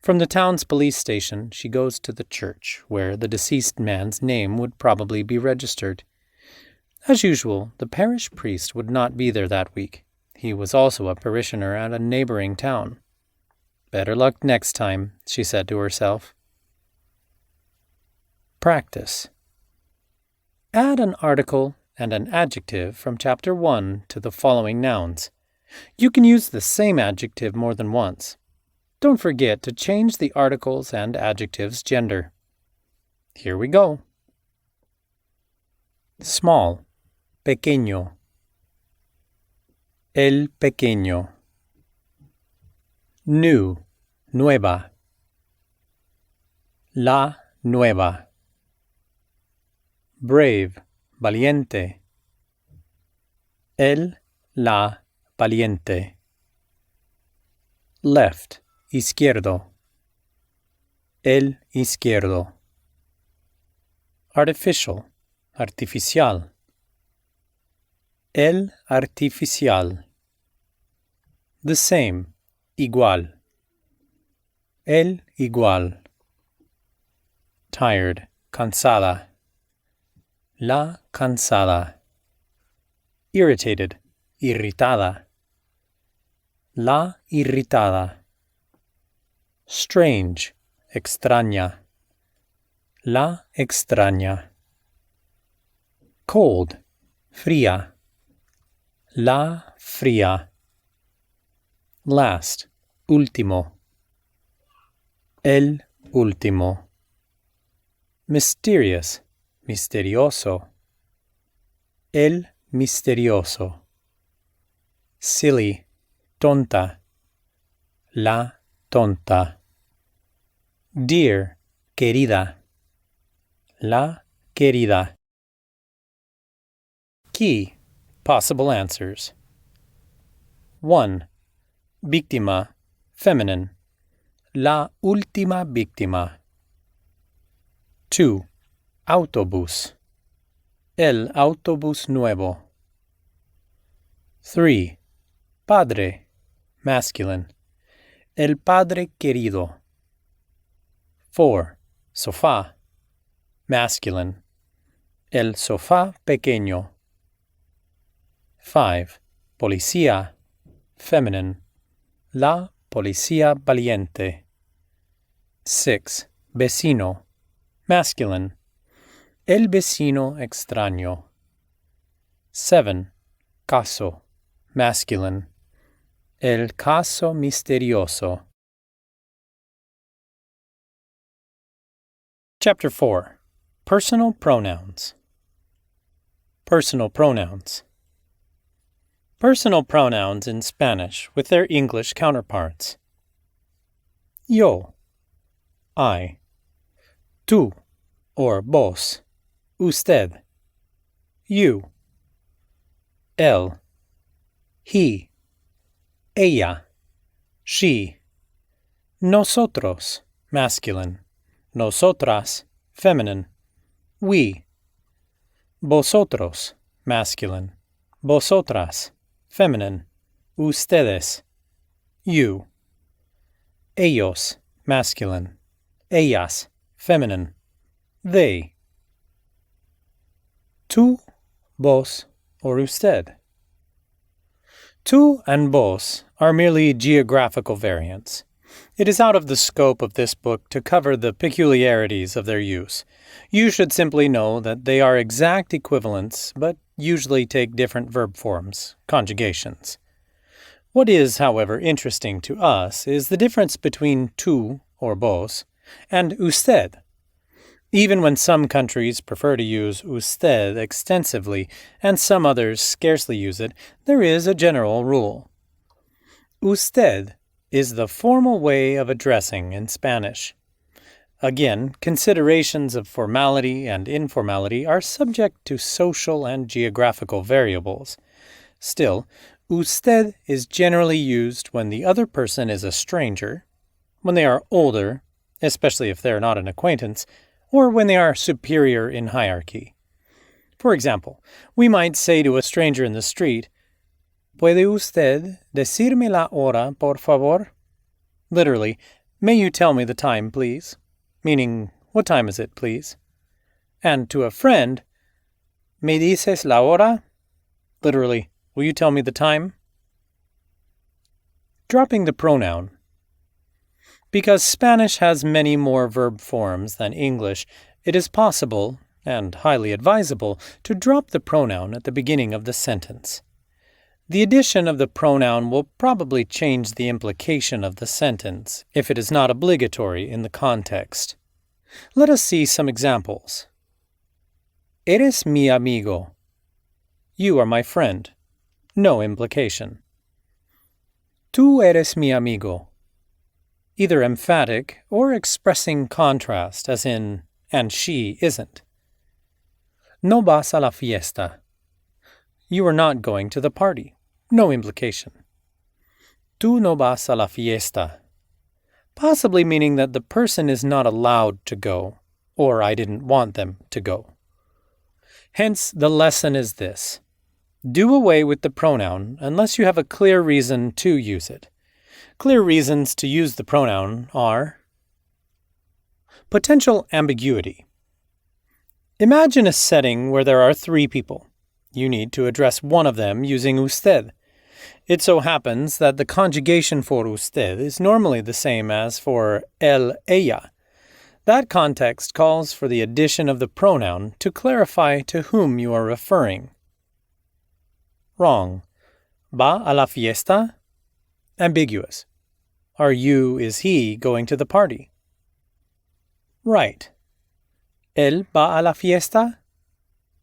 From the town's police station, she goes to the church, where the deceased man's name would probably be registered. As usual, the parish priest would not be there that week. He was also a parishioner at a neighboring town. Better luck next time, she said to herself. Practice. Add an article and an adjective from Chapter 1 to the following nouns. You can use the same adjective more than once. Don't forget to change the articles and adjectives' gender. Here we go. Small, pequeño. El pequeño. New, nueva. La nueva. Brave, valiente. La valiente. Left, izquierdo. El izquierdo. Artificial, artificial. El artificial. The same, igual. El igual. Tired, cansada. La cansada. Irritated, irritada. La irritada. Strange, extraña. La extraña. Cold, fría. La fría. Last, último. El último. Mysterious, misterioso. El misterioso. Silly, tonta. La tonta. Dear, querida. La querida. Key, possible answers. 1. Víctima, feminine. La última víctima. 2. Autobús. El autobús nuevo. 3. Padre, masculine. El padre querido. 4. Sofá, masculine. El sofá pequeño. 5. Policía, feminine. La policía valiente. 6. Vecino, masculine. El vecino extraño. 7. Caso, masculine. El caso misterioso. Chapter 4. Personal pronouns. Personal pronouns. Personal pronouns in Spanish with their English counterparts. Yo, I. Tú, or vos, usted. You. Él, he. Ella, she. Nosotros, masculine. Nosotras, feminine. We. Vosotros, masculine. Vosotras, feminine. Ustedes, you. Ellos, masculine. Ellas, feminine. They. Tú, vos, or usted. Tú and vos are merely geographical variants. It is out of the scope of this book to cover the peculiarities of their use. You should simply know that they are exact equivalents, but usually take different verb forms, conjugations. What is, however, interesting to us is the difference between tú, or vos, and usted. Even when some countries prefer to use usted extensively and some others scarcely use it, there is a general rule. Usted is the formal way of addressing in Spanish. Again, considerations of formality and informality are subject to social and geographical variables. Still, Usted is generally used when the other person is a stranger, when they are older, especially if they're not an acquaintance, or when they are superior in hierarchy. For example, we might say to a stranger in the street, ¿Puede usted decirme la hora, por favor? Literally, may you tell me the time, please? Meaning, what time is it, please? And to a friend, ¿Me dices la hora? Literally, will you tell me the time? Dropping the pronoun. Because Spanish has many more verb forms than English, it is possible, and highly advisable, to drop the pronoun at the beginning of the sentence. The addition of the pronoun will probably change the implication of the sentence if it is not obligatory in the context. Let us see some examples. Eres mi amigo. You are my friend. No implication. Tú eres mi amigo. Either emphatic or expressing contrast, as in, and she isn't. No vas a la fiesta. You are not going to the party. No implication. Tú no vas a la fiesta. Possibly meaning that the person is not allowed to go, or I didn't want them to go. Hence, the lesson is this. Do away with the pronoun unless you have a clear reason to use it. Clear reasons to use the pronoun are potential ambiguity. Imagine a setting where there are 3 people. You need to address one of them using usted. It so happens that the conjugation for usted is normally the same as for él, ella. That context calls for the addition of the pronoun to clarify to whom you are referring. Wrong. Va a la fiesta? Ambiguous. Are you, is he, going to the party? Right. ¿Él va a la fiesta?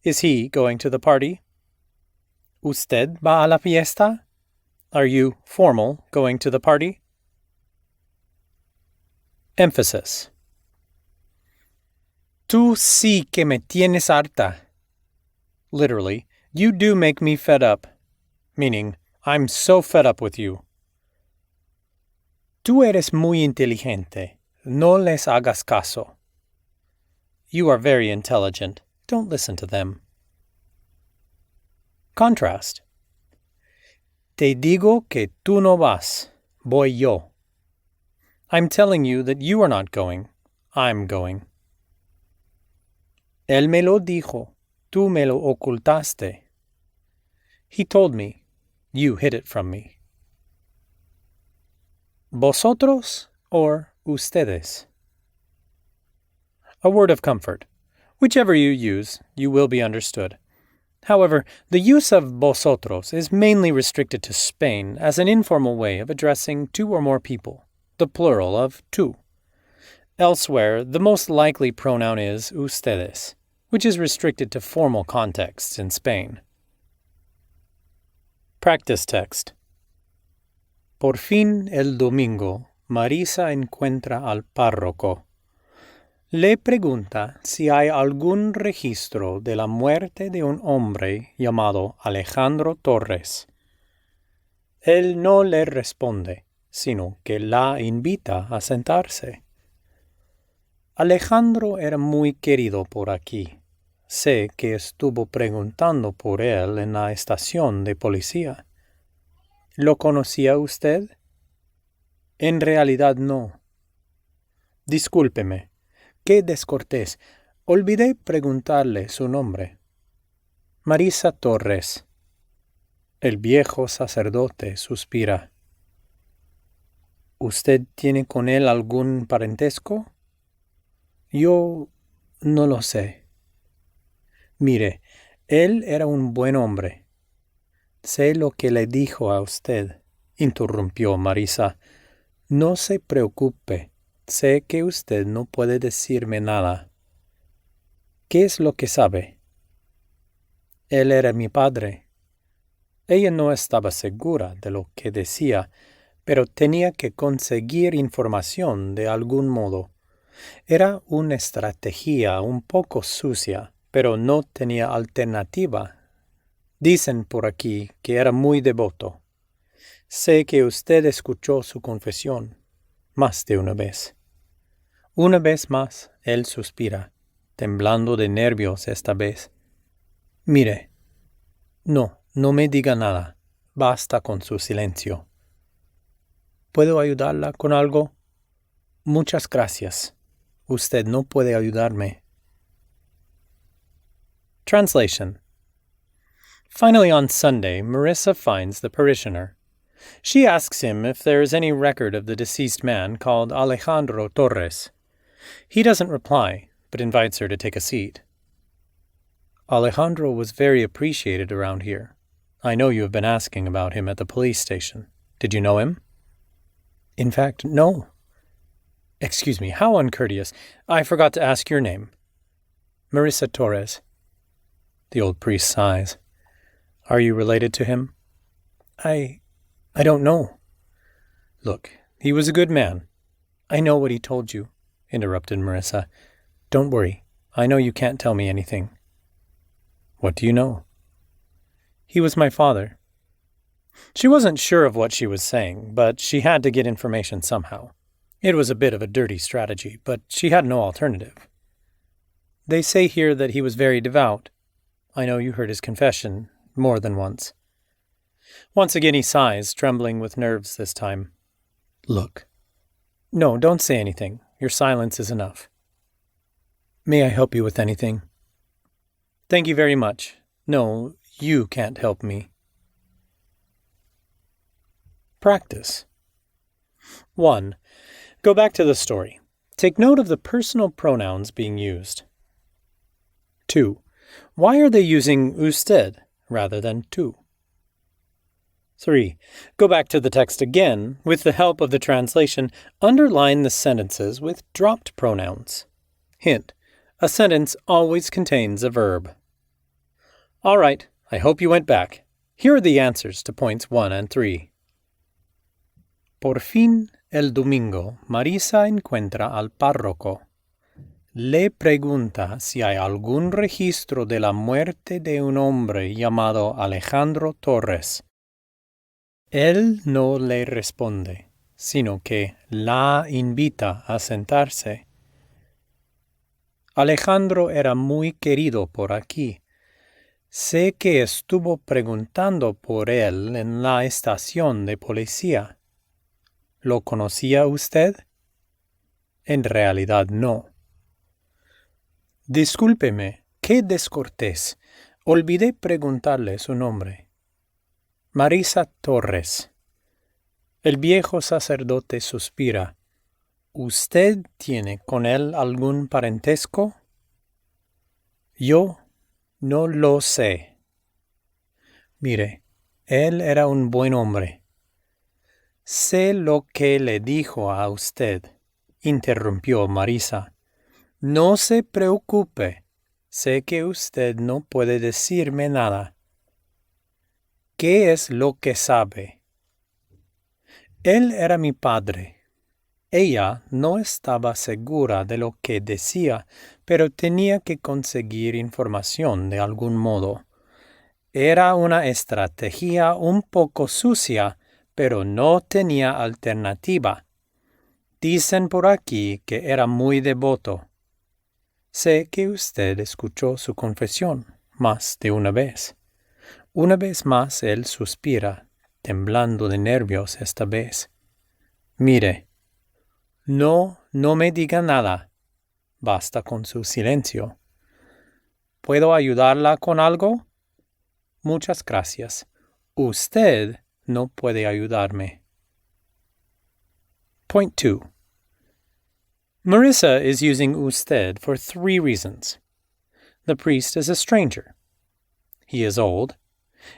Is he going to the party? ¿Usted va a la fiesta? Are you, formal, going to the party? Emphasis. Tú sí que me tienes harta. Literally, you do make me fed up. Meaning, I'm so fed up with you. Tú eres muy inteligente. No les hagas caso. You are very intelligent. Don't listen to them. Contrast. Te digo que tú no vas. Voy yo. I'm telling you that you are not going. I'm going. Él me lo dijo. Tú me lo ocultaste. He told me. You hid it from me. Vosotros or ustedes. A word of comfort. Whichever you use, you will be understood. However, the use of vosotros is mainly restricted to Spain as an informal way of addressing 2 or more people, the plural of tú. Elsewhere, the most likely pronoun is ustedes, which is restricted to formal contexts in Spain. Practice text. Por fin el domingo, Marisa encuentra al párroco. Le pregunta si hay algún registro de la muerte de un hombre llamado Alejandro Torres. Él no le responde, sino que la invita a sentarse. Alejandro era muy querido por aquí. Sé que estuvo preguntando por él en la estación de policía. ¿Lo conocía usted? En realidad no. Discúlpeme. Qué descortés. Olvidé preguntarle su nombre. Marisa Torres. El viejo sacerdote suspira. ¿Usted tiene con él algún parentesco? Yo no lo sé. Mire, él era un buen hombre. Sé lo que le dijo a usted, interrumpió Marisa. No se preocupe. Sé que usted no puede decirme nada. ¿Qué es lo que sabe? Él era mi padre. Ella no estaba segura de lo que decía, pero tenía que conseguir información de algún modo. Era una estrategia un poco sucia, pero no tenía alternativa. Dicen por aquí que era muy devoto. Sé que usted escuchó su confesión más de una vez. Una vez más, él suspira, temblando de nervios esta vez. Mire, no me diga nada. Basta con su silencio. ¿Puedo ayudarla con algo? Muchas gracias. Usted no puede ayudarme. Translation. Finally on Sunday, Marissa finds the parishioner. She asks him if there is any record of the deceased man called Alejandro Torres. He doesn't reply, but invites her to take a seat. Alejandro was very appreciated around here. I know you have been asking about him at the police station. Did you know him? In fact, no. Excuse me, how uncourteous. I forgot to ask your name. Marissa Torres. The old priest sighs. Are you related to him? I don't know. Look, he was a good man. I know what he told you, interrupted Marissa. Don't worry. I know you can't tell me anything. What do you know? He was my father. She wasn't sure of what she was saying, but she had to get information somehow. It was a bit of a dirty strategy, but she had no alternative. They say here that he was very devout. I know you heard his confession more than once. Once again he sighs, trembling with nerves this time. Look. No, don't say anything. Your silence is enough. May I help you with anything? Thank you very much. No, you can't help me. Practice. 1. Go back to the story. Take note of the personal pronouns being used. 2. Why are they using usted rather than tú? 3. Go back to the text again. With the help of the translation, underline the sentences with dropped pronouns. Hint: a sentence always contains a verb. All right, I hope you went back. Here are the answers to points 1 and 3. Por fin, el domingo, Marisa encuentra al párroco. Le pregunta si hay algún registro de la muerte de un hombre llamado Alejandro Torres. Él no le responde, sino que la invita a sentarse. Alejandro era muy querido por aquí. Sé que estuvo preguntando por él en la estación de policía. ¿Lo conocía usted? En realidad no. Discúlpeme, qué descortés. Olvidé preguntarle su nombre. Marisa Torres. El viejo sacerdote suspira. ¿Usted tiene con él algún parentesco? Yo no lo sé. Mire, él era un buen hombre. Sé lo que le dijo a usted, interrumpió Marisa. No se preocupe. Sé que usted no puede decirme nada. ¿Qué es lo que sabe? Él era mi padre. Ella no estaba segura de lo que decía, pero tenía que conseguir información de algún modo. Era una estrategia un poco sucia, pero no tenía alternativa. Dicen por aquí que era muy devoto. Sé que usted escuchó su confesión más de una vez. Una vez más él suspira, temblando de nervios esta vez. Mire, no me diga nada. Basta con su silencio. ¿Puedo ayudarla con algo? Muchas gracias. Usted no puede ayudarme. Point 2. Marissa is using usted for 3 reasons. The priest is a stranger. He is old,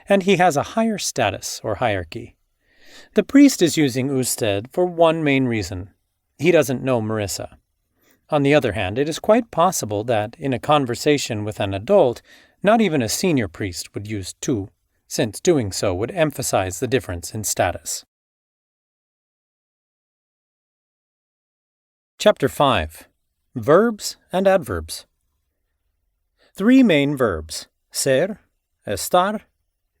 and he has a higher status or hierarchy. The priest is using usted for one main reason. He doesn't know Marissa. On the other hand, it is quite possible that in a conversation with an adult, not even a senior priest would use tú, since doing so would emphasize the difference in status. Chapter 5. Verbs and Adverbs. 3 main verbs: ser, estar,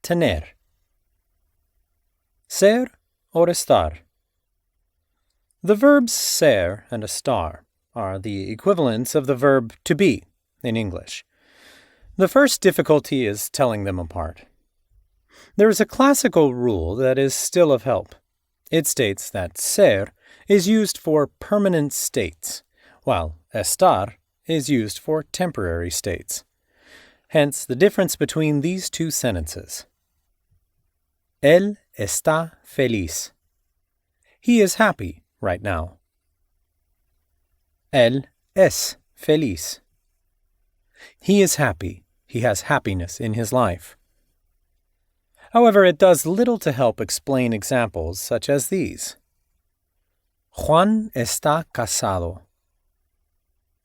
tener. Ser or estar. The verbs ser and estar are the equivalents of the verb to be in English. The first difficulty is telling them apart. There is a classical rule that is still of help. It states that ser is used for permanent states, while estar is used for temporary states. Hence the difference between these two sentences. Él está feliz. He is happy right now. Él es feliz. He is happy. He has happiness in his life. However, it does little to help explain examples such as these. Juan está casado.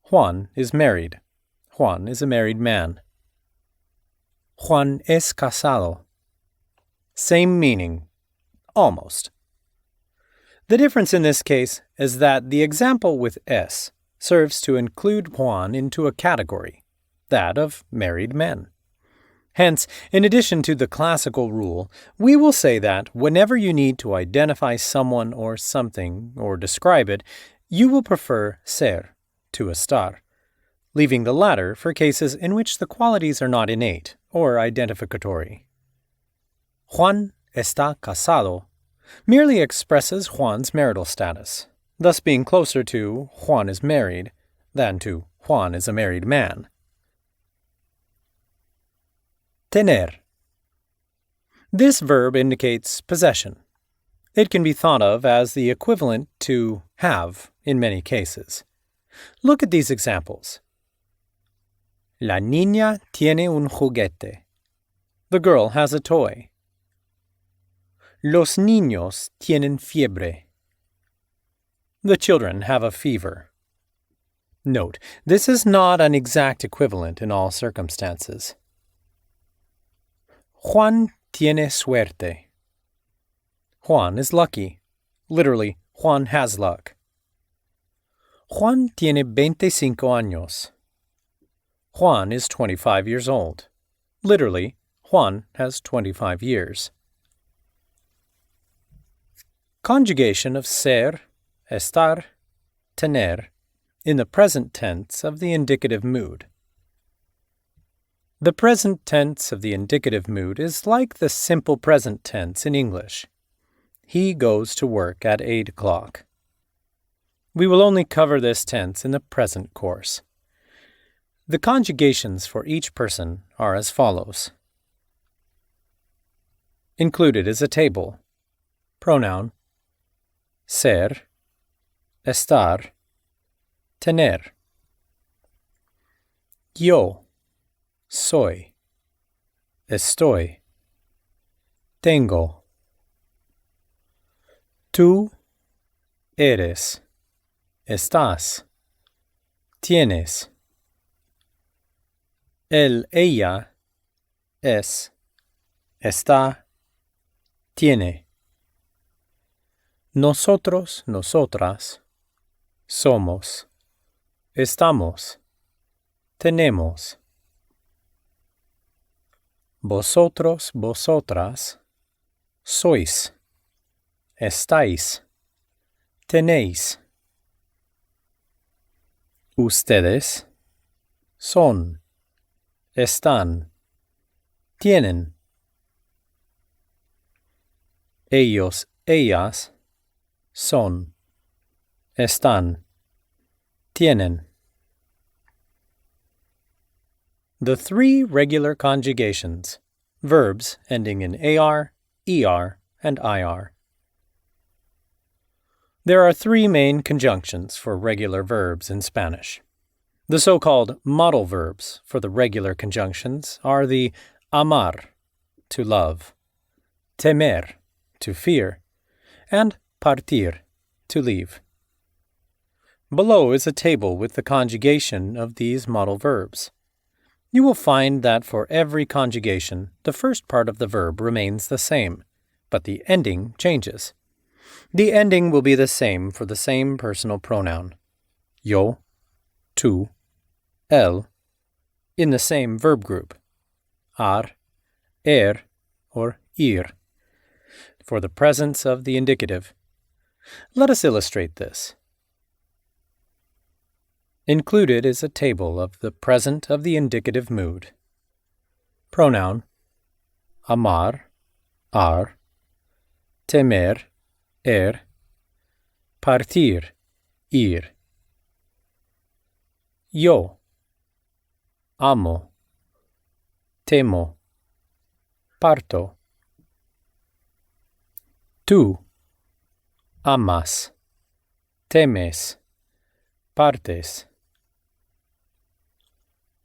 Juan is married. Juan is a married man. Juan es casado. Same meaning. Almost. The difference in this case is that the example with es serves to include Juan into a category, that of married men. Hence, in addition to the classical rule, we will say that whenever you need to identify someone or something or describe it, you will prefer ser to estar, leaving the latter for cases in which the qualities are not innate or identificatory. Juan está casado merely expresses Juan's marital status, thus being closer to Juan is married than to Juan is a married man. Tener. This verb indicates possession. It can be thought of as the equivalent to have in many cases. Look at these examples. La niña tiene un juguete. The girl has a toy. Los niños tienen fiebre. The children have a fever. Note, this is not an exact equivalent in all circumstances. Juan tiene suerte. Juan is lucky. Literally, Juan has luck. Juan tiene 25 años. Juan is 25 years old. Literally, Juan has 25 years. Conjugation of ser, estar, tener in the present tense of the indicative mood. The present tense of the indicative mood is like the simple present tense in English. He goes to work at 8 o'clock. We will only cover this tense in the present course. The conjugations for each person are as follows. Included is a table. Pronoun ser, estar, tener. Yo soy, estoy, tengo. Tú eres, estás, tienes. Él, ella, es, está, tiene. Nosotros, nosotras, somos, estamos, tenemos. Vosotros, vosotras, sois, estáis, tenéis. Ustedes son, están, tienen. Ellos, ellas, son, están, tienen. The three regular conjugations, verbs ending in AR, ER, and IR. There are three main conjunctions for regular verbs in Spanish. The so-called model verbs for the regular conjunctions are the amar, to love, temer, to fear, and partir, to leave. Below is a table with the conjugation of these model verbs. You will find that for every conjugation, the first part of the verb remains the same, but the ending changes. The ending will be the same for the same personal pronoun, yo, tú, él, in the same verb group, ar, or ir, for the presence of the indicative. Let us illustrate this. Included is a table of the present of the indicative mood. Pronoun: amar, ar, temer, partir, ir. Yo: amo, temo, parto. Tú: amas, temes, partes.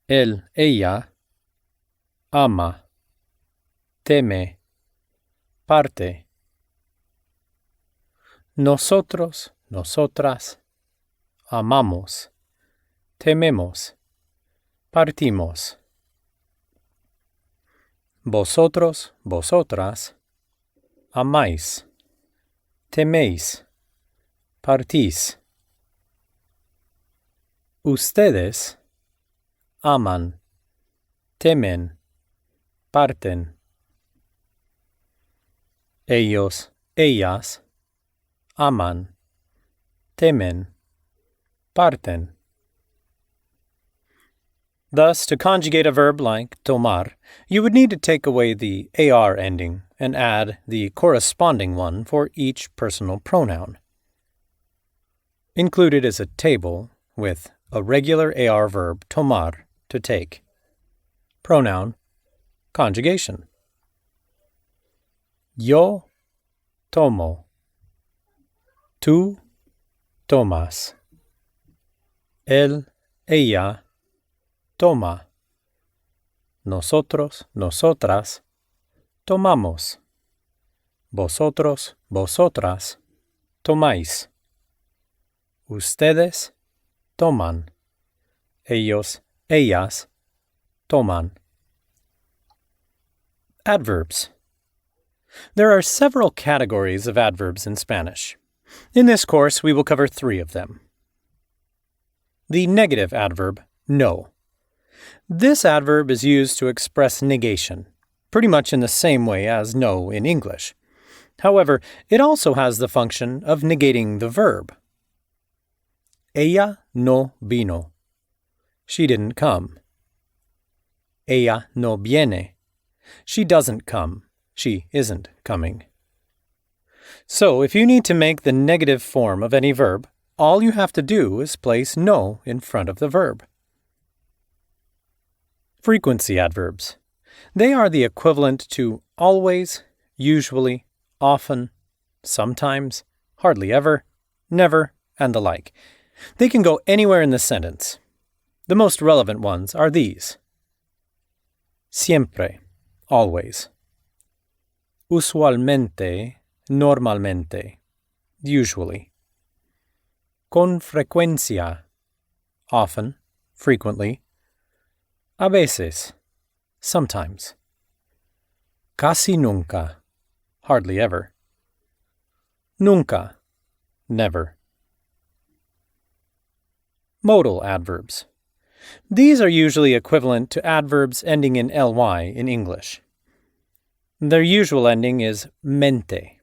Él, ella: ama, teme, parte. Nosotros, nosotras: amamos, tememos, partimos. Vosotros, vosotras: amáis, teméis, partís. Ustedes: aman, temen, parten. Ellos, ellas: aman, temen, parten. Thus, to conjugate a verb like tomar, you would need to take away the AR ending and add the corresponding one for each personal pronoun. Included is a table with a regular AR verb, tomar, to take. Pronoun: conjugation. Yo tomo. Tú tomas. Él, ella toma. Nosotros, nosotras tomamos. Vosotros, vosotras tomáis. Ustedes toman. Ellos, ellas toman. Adverbs. There are several categories of adverbs in Spanish. In this course, we will cover 3 of them. The negative adverb, no. This adverb is used to express negation, pretty much in the same way as no in English. However, it also has the function of negating the verb. Ella no vino. She didn't come. Ella no viene. She doesn't come. She isn't coming. So, if you need to make the negative form of any verb, all you have to do is place no in front of the verb. Frequency adverbs. They are the equivalent to always, usually, often, sometimes, hardly ever, never, and the like. They can go anywhere in the sentence. The most relevant ones are these. Siempre, always. Usualmente, normalmente, usually. Con frecuencia, often, frequently. A veces, sometimes. Casi nunca, hardly ever. Nunca, never. Modal adverbs. These are usually equivalent to adverbs ending in ly in English. Their usual ending is mente.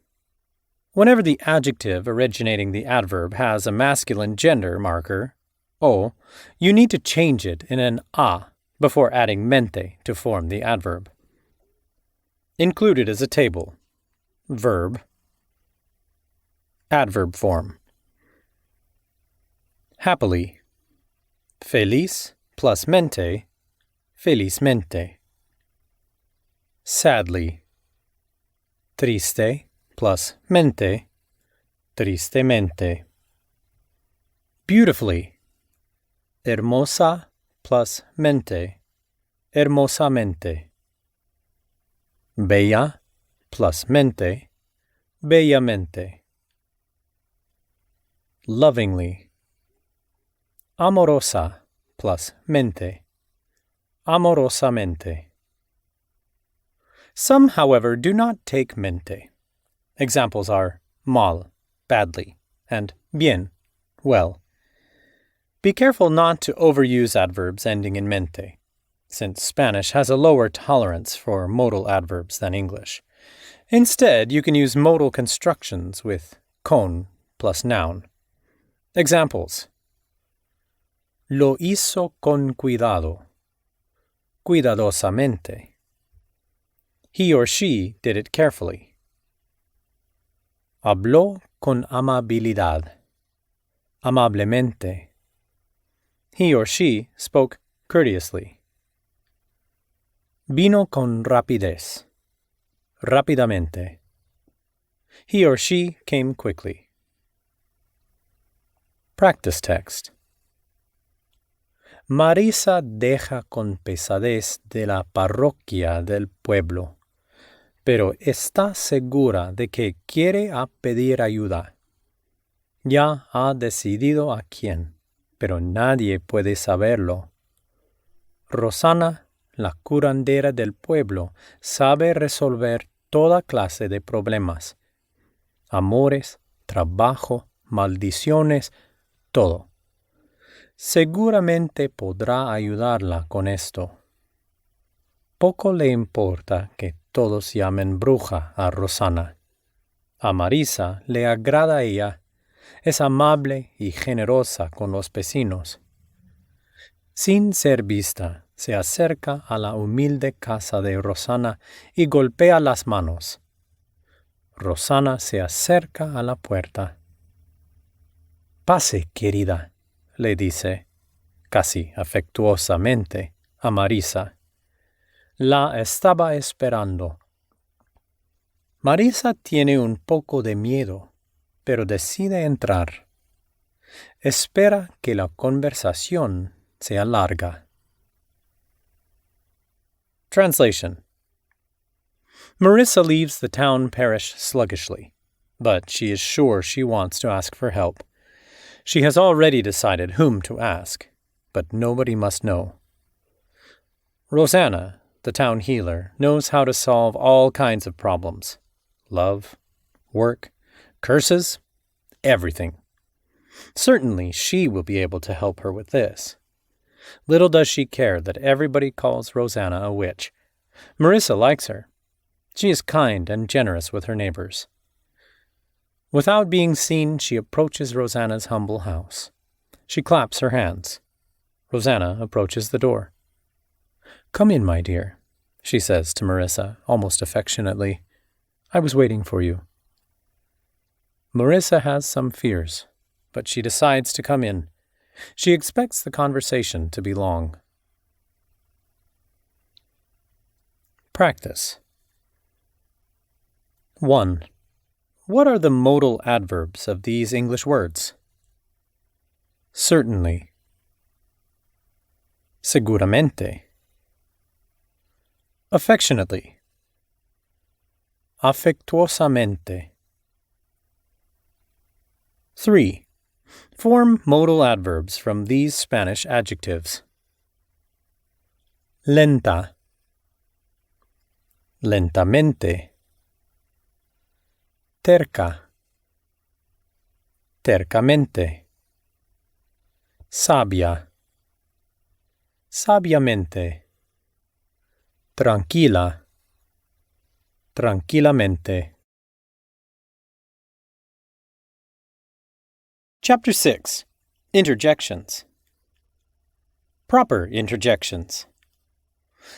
Whenever the adjective originating the adverb has a masculine gender marker, o, you need to change it in an a before adding mente to form the adverb. Included is a table. Verb. Adverb form. Happily. Feliz plus mente, felizmente. Sadly. Triste plus mente, tristemente. Beautifully. Hermosa plus mente, hermosamente. Bella plus mente, bellamente. Lovingly. Amorosa plus mente, amorosamente. Some, however, do not take mente. Examples are mal, badly, and bien, well. Be careful not to overuse adverbs ending in mente. since Spanish has a lower tolerance for modal adverbs than English. Instead, you can use modal constructions with con plus noun. Examples. Lo hizo con cuidado, cuidadosamente. He or she did it carefully. Habló con amabilidad, amablemente. He or she spoke courteously. Vino con rapidez, rápidamente. He or she came quickly. Practice text. Marisa deja con pesadez de la parroquia del pueblo, pero está segura de que quiere pedir ayuda. Ya ha decidido a quién, pero nadie puede saberlo. Rosana, la curandera del pueblo, sabe resolver toda clase de problemas. Amores, trabajo, maldiciones, todo. Seguramente podrá ayudarla con esto. Poco le importa que todos llamen bruja a Rosana. A Marisa le agrada ella. Es amable y generosa con los vecinos. Sin ser vista, se acerca a la humilde casa de Rosana y golpea las manos. Rosana se acerca a la puerta. Pase, querida, le dice, casi afectuosamente, a Marisa. La estaba esperando. Marisa tiene un poco de miedo, pero decide entrar. Espera que la conversación sea larga. Translation. Marissa leaves the town parish sluggishly, but she is sure she wants to ask for help. She has already decided whom to ask, but nobody must know. Rosanna, the town healer, knows how to solve all kinds of problems. Love, work, curses, everything. Certainly she will be able to help her with this. Little does she care that everybody calls Rosanna a witch. Marissa likes her. She is kind and generous with her neighbors. Without being seen, she approaches Rosanna's humble house. She claps her hands. Rosanna approaches the door. "Come in, my dear," she says to Marissa, almost affectionately. "I was waiting for you." Marissa has some fears, but she decides to come in. She expects the conversation to be long. Practice. 1. What are the modal adverbs of these English words? Certainly. Seguramente. Affectionately. Afectuosamente. 3. Form modal adverbs from these Spanish adjectives. Lenta. Lentamente. Terca. Tercamente. Sabia. Sabiamente. Tranquila. Tranquilamente. Chapter 6. Interjections. Proper interjections.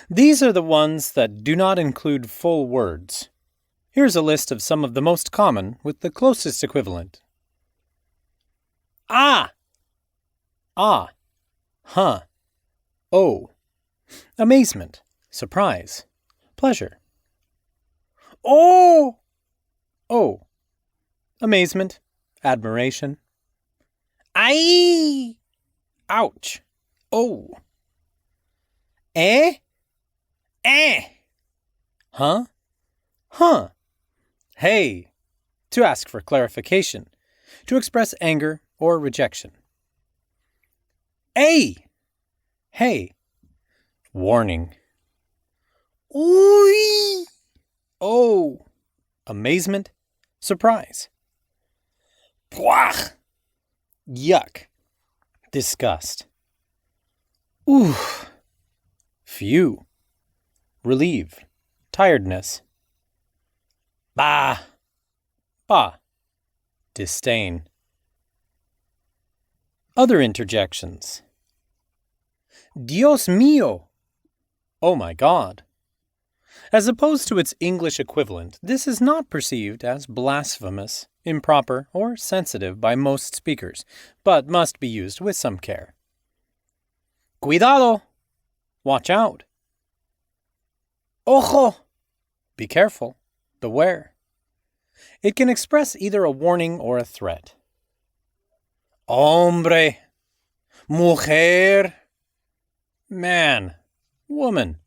These are the ones that do not include full words. Here's a list of some of the most common with the closest equivalent. Ah! Ah. Huh. Oh. Amazement. Surprise. Pleasure. Oh! Oh. Amazement. Admiration. Ay! Ouch. Oh. Eh? Eh. Huh? Huh. Hey. To ask for clarification. To express anger or rejection. Hey. Hey. Warning. Ooh. Oh. Amazement. Surprise. Pwah. Yuck. Disgust. Ooh. few. Relieve, tiredness. Bah, bah, disdain. Other interjections. Dios mío! Oh my God! As opposed to its English equivalent, this is not perceived as blasphemous, improper, or sensitive by most speakers, but must be used with some care. Cuidado! Watch out! Ojo! Be careful, beware. It can express either a warning or a threat. Hombre! Mujer! Man! Woman!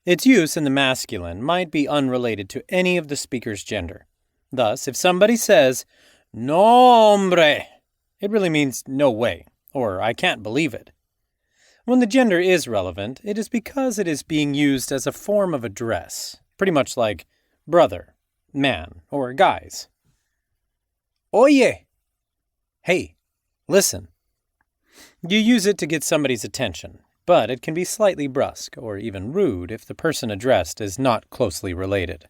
Its use in the masculine might be unrelated to any of the speaker's gender. Thus, if somebody says, no hombre, it really means no way, or I can't believe it. When the gender is relevant, it is because it is being used as a form of address, pretty much like brother, man, or guys. Oye! Hey, listen. You use it to get somebody's attention, but it can be slightly brusque or even rude if the person addressed is not closely related.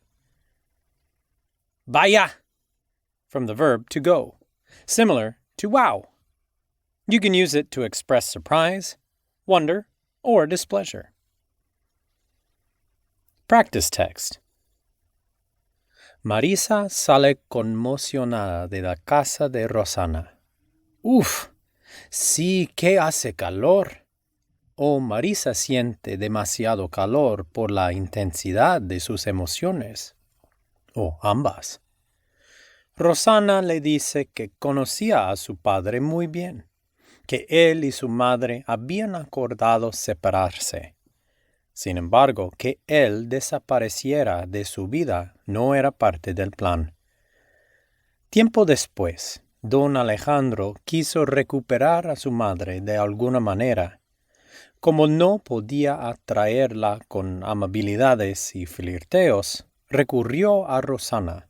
Vaya! From the verb to go, similar to wow. You can use it to express surprise, wonder, or displeasure. Practice text. Marisa sale conmocionada de la casa de Rosana. Uf, sí que hace calor. O Marisa siente demasiado calor por la intensidad de sus emociones. O ambas. Rosana le dice que conocía a su padre muy bien, que él y su madre habían acordado separarse. Sin embargo, que él desapareciera de su vida no era parte del plan. Tiempo después, don Alejandro quiso recuperar a su madre de alguna manera. Como no podía atraerla con amabilidades y flirteos, recurrió a Rosana.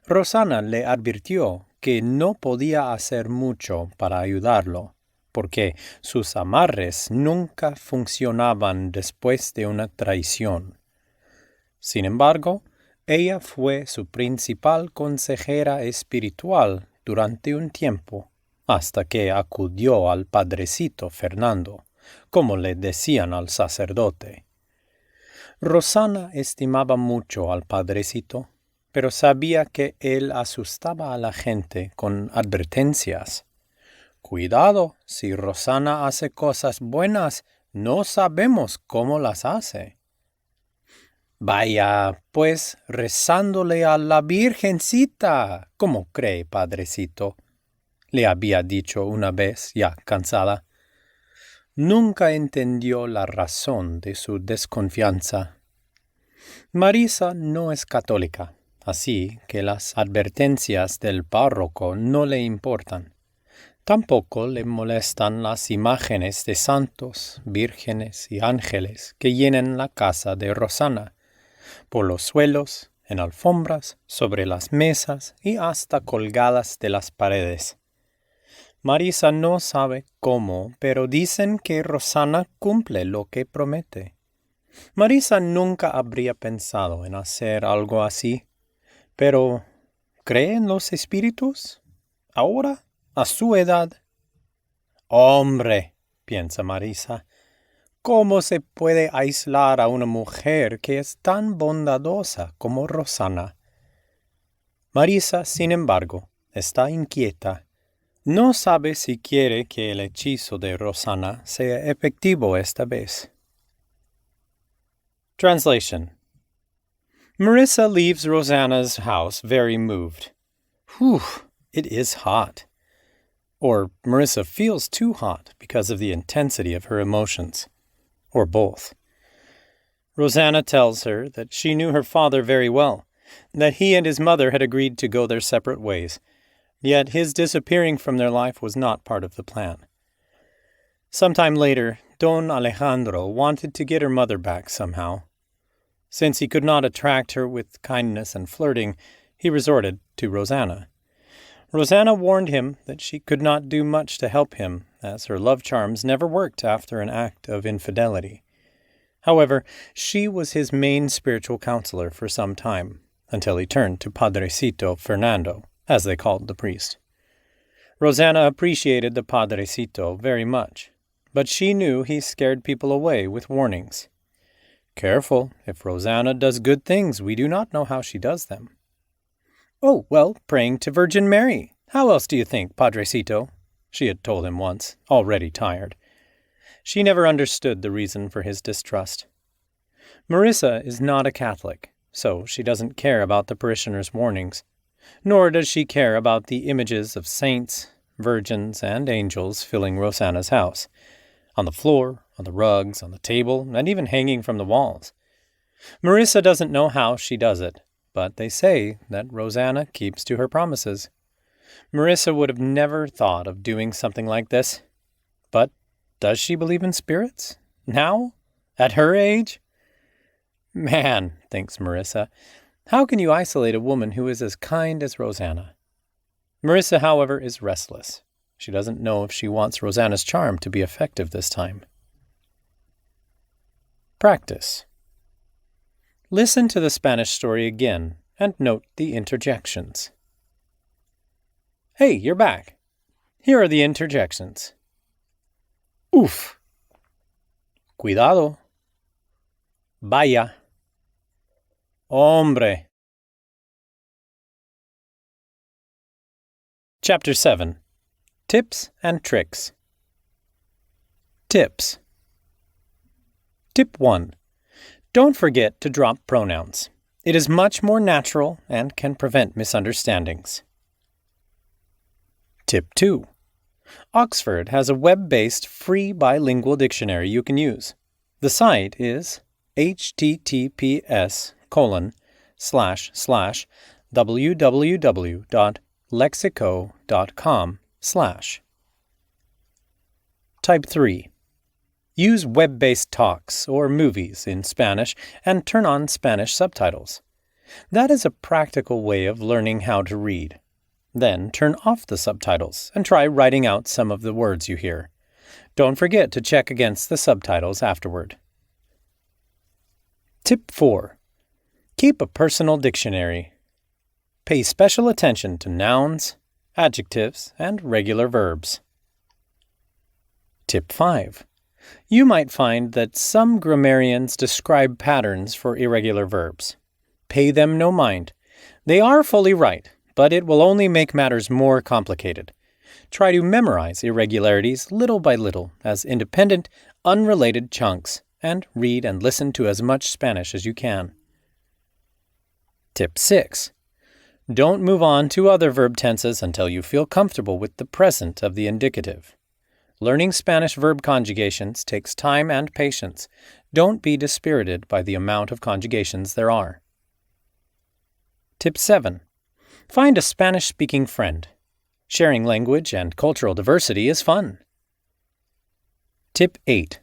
Rosana le advirtió que no podía hacer mucho para ayudarlo, porque sus amarres nunca funcionaban después de una traición. Sin embargo, ella fue su principal consejera espiritual durante un tiempo, hasta que acudió al padrecito Fernando, como le decían al sacerdote. Rosana estimaba mucho al padrecito, pero sabía que él asustaba a la gente con advertencias. Cuidado, si Rosana hace cosas buenas, no sabemos cómo las hace. Vaya, pues, rezándole a la Virgencita, ¿cómo cree, padrecito? Le había dicho una vez, ya cansada. Nunca entendió la razón de su desconfianza. Marisa no es católica, así que las advertencias del párroco no le importan. Tampoco le molestan las imágenes de santos, vírgenes y ángeles que llenan la casa de Rosana, por los suelos, en alfombras, sobre las mesas y hasta colgadas de las paredes. Marisa no sabe cómo, pero dicen que Rosana cumple lo que promete. Marisa nunca habría pensado en hacer algo así, pero ¿cree en los espíritus? ¿Ahora? ¿A su edad? Hombre, piensa Marisa, ¿cómo se puede aislar a una mujer que es tan bondadosa como Rosana? Marisa, sin embargo, está inquieta. No sabe si quiere que el hechizo de Rosana sea efectivo esta vez. Translation. Marisa leaves Rosanna's house very moved. Whew, it is hot. Or Marisa feels too hot because of the intensity of her emotions. Or both. Rosanna tells her that she knew her father very well, that he and his mother had agreed to go their separate ways, yet his disappearing from their life was not part of the plan. Sometime later, Don Alejandro wanted to get her mother back somehow. Since he could not attract her with kindness and flirting, he resorted to Rosanna. Rosanna warned him that she could not do much to help him, as her love charms never worked after an act of infidelity. However, she was his main spiritual counselor for some time, until he turned to Padrecito Fernando, as they called the priest. Rosanna appreciated the Padrecito very much, but she knew he scared people away with warnings. Careful, if Rosanna does good things, we do not know how she does them. Oh, well, praying to Virgin Mary. How else do you think, Padrecito? She had told him once, already tired. She never understood the reason for his distrust. Marissa is not a Catholic, so she doesn't care about the parishioners' warnings, nor does she care about the images of saints, virgins, and angels filling Rosanna's house, on the floor, on the rugs, on the table, and even hanging from the walls. Marissa doesn't know how she does it, but they say that Rosanna keeps to her promises. Marissa would have never thought of doing something like this. But does she believe in spirits? Now? At her age? Man, thinks Marissa, how can you isolate a woman who is as kind as Rosanna? Marissa, however, is restless. She doesn't know if she wants Rosanna's charm to be effective this time. Practice. Listen to the Spanish story again and note the interjections. Hey, you're back. Here are the interjections. Uf. Cuidado. Vaya. Hombre. Chapter 7. Tips and Tricks. Tips. Tip 1. Don't forget to drop pronouns. It is much more natural and can prevent misunderstandings. Tip 2. Oxford has a web-based free bilingual dictionary you can use. The site is https://www.lexico.com/. Type 3. Use web-based talks or movies in Spanish and turn on Spanish subtitles. That is a practical way of learning how to read. Then turn off the subtitles and try writing out some of the words you hear. Don't forget to check against the subtitles afterward. Tip 4. Keep a personal dictionary. Pay special attention to nouns, adjectives, and regular verbs. Tip 5. You might find that some grammarians describe patterns for irregular verbs. Pay them no mind. They are fully right, but it will only make matters more complicated. Try to memorize irregularities little by little as independent, unrelated chunks, and read and listen to as much Spanish as you can. Tip 6. Don't move on to other verb tenses until you feel comfortable with the present of the indicative. Learning Spanish verb conjugations takes time and patience. Don't be dispirited by the amount of conjugations there are. Tip 7. Find a Spanish-speaking friend. Sharing language and cultural diversity is fun. Tip 8.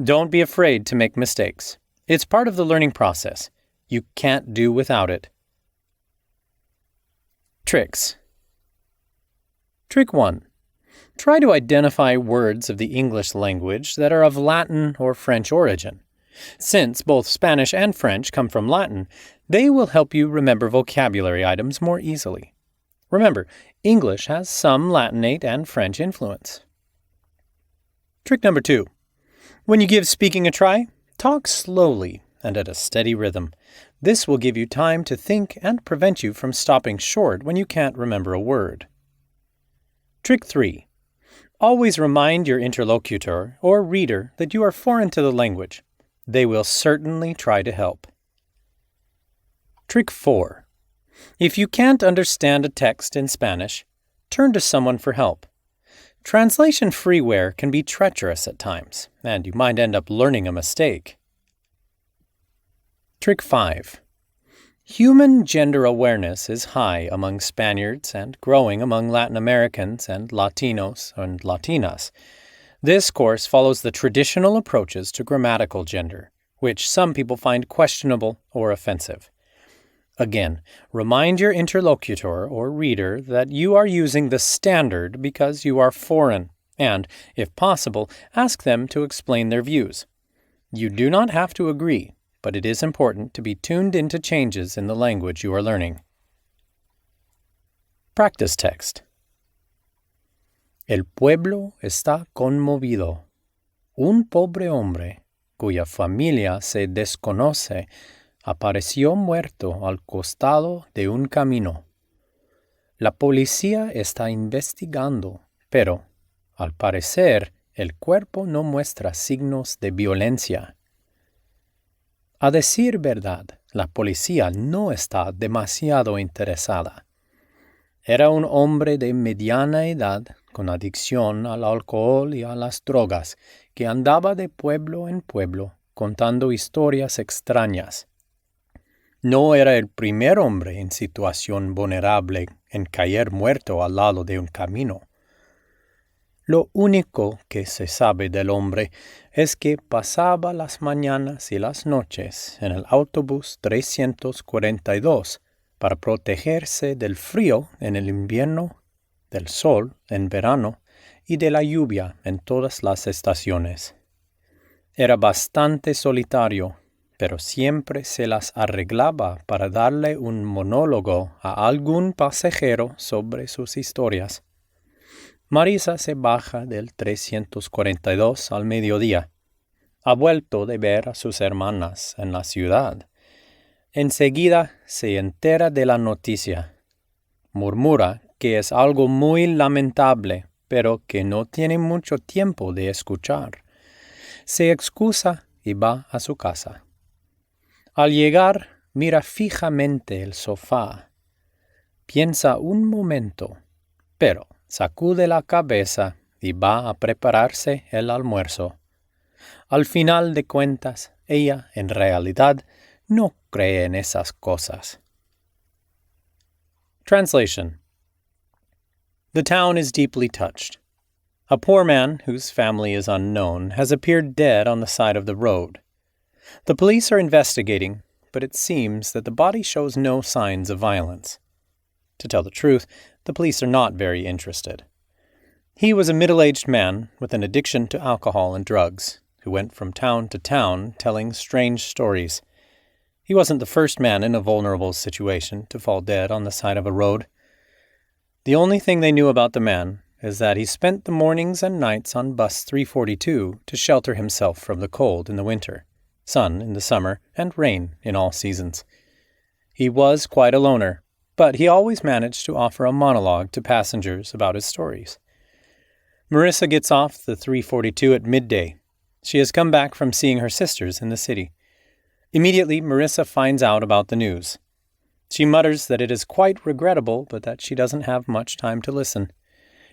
Don't be afraid to make mistakes. It's part of the learning process. You can't do without it. Tricks. Trick 1. Try to identify words of the English language that are of Latin or French origin. Since both Spanish and French come from Latin, they will help you remember vocabulary items more easily. Remember, English has some Latinate and French influence. Trick number 2. When you give speaking a try, talk slowly and at a steady rhythm. This will give you time to think and prevent you from stopping short when you can't remember a word. Trick 3. Always remind your interlocutor or reader that you are foreign to the language. They will certainly try to help. Trick 4. If you can't understand a text in Spanish, turn to someone for help. Translation freeware can be treacherous at times, and you might end up learning a mistake. Trick 5. Human gender awareness is high among Spaniards and growing among Latin Americans and Latinos and Latinas. This course follows the traditional approaches to grammatical gender, which some people find questionable or offensive. Again, remind your interlocutor or reader that you are using the standard because you are foreign, and, if possible, ask them to explain their views. You do not have to agree, but it is important to be tuned into changes in the language you are learning. Practice text. El pueblo está conmovido. Un pobre hombre, cuya familia se desconoce, apareció muerto al costado de un camino. La policía está investigando, pero, al parecer, el cuerpo no muestra signos de violencia. A decir verdad, la policía no está demasiado interesada. Era un hombre de mediana edad, con adicción al alcohol y a las drogas, que andaba de pueblo en pueblo contando historias extrañas. No era el primer hombre en situación vulnerable en caer muerto al lado de un camino. Lo único que se sabe del hombre es que pasaba las mañanas y las noches en el autobús 342 para protegerse del frío en el invierno, del sol en verano y de la lluvia en todas las estaciones. Era bastante solitario, pero siempre se las arreglaba para darle un monólogo a algún pasajero sobre sus historias. Marisa se baja del 342 al mediodía. Ha vuelto de ver a sus hermanas en la ciudad. Enseguida se entera de la noticia. Murmura que es algo muy lamentable, pero que no tiene mucho tiempo de escuchar. Se excusa y va a su casa. Al llegar, mira fijamente el sofá. Piensa un momento, pero sacude la cabeza y va a prepararse el almuerzo. Al final de cuentas, ella, en realidad, no cree en esas cosas. Translation. The town is deeply touched. A poor man, whose family is unknown, has appeared dead on the side of the road. The police are investigating, but it seems that the body shows no signs of violence. To tell the truth, the police are not very interested. He was a middle-aged man with an addiction to alcohol and drugs, who went from town to town telling strange stories. He wasn't the first man in a vulnerable situation to fall dead on the side of a road. The only thing they knew about the man is that he spent the mornings and nights on bus 342 to shelter himself from the cold in the winter, sun in the summer, and rain in all seasons. He was quite a loner, but he always managed to offer a monologue to passengers about his stories. Marissa gets off the 342 at midday. She has come back from seeing her sisters in the city. Immediately, Marissa finds out about the news. She mutters that it is quite regrettable, but that she doesn't have much time to listen.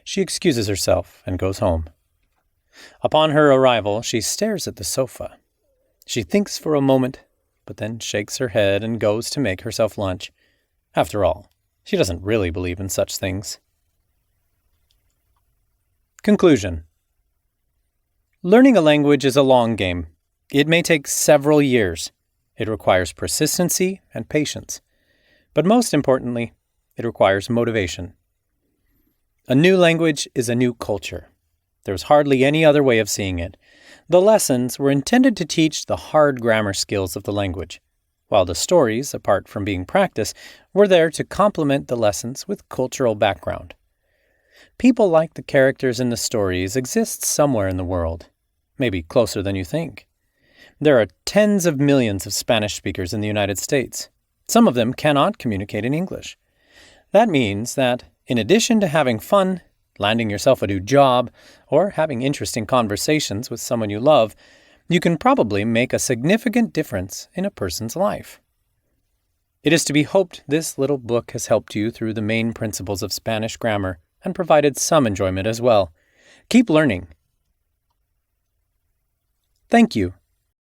She excuses herself and goes home. Upon her arrival, she stares at the sofa. She thinks for a moment, but then shakes her head and goes to make herself lunch. After all, she doesn't really believe in such things. Conclusion. Learning a language is a long game. It may take several years. It requires persistency and patience. But most importantly, it requires motivation. A new language is a new culture. There's hardly any other way of seeing it. The lessons were intended to teach the hard grammar skills of the language, while the stories, apart from being practice, were there to complement the lessons with cultural background. People like the characters in the stories exist somewhere in the world, maybe closer than you think. There are tens of millions of Spanish speakers in the United States. Some of them cannot communicate in English. That means that, in addition to having fun, landing yourself a new job, or having interesting conversations with someone you love, you can probably make a significant difference in a person's life. It is to be hoped this little book has helped you through the main principles of Spanish grammar and provided some enjoyment as well. Keep learning. Thank you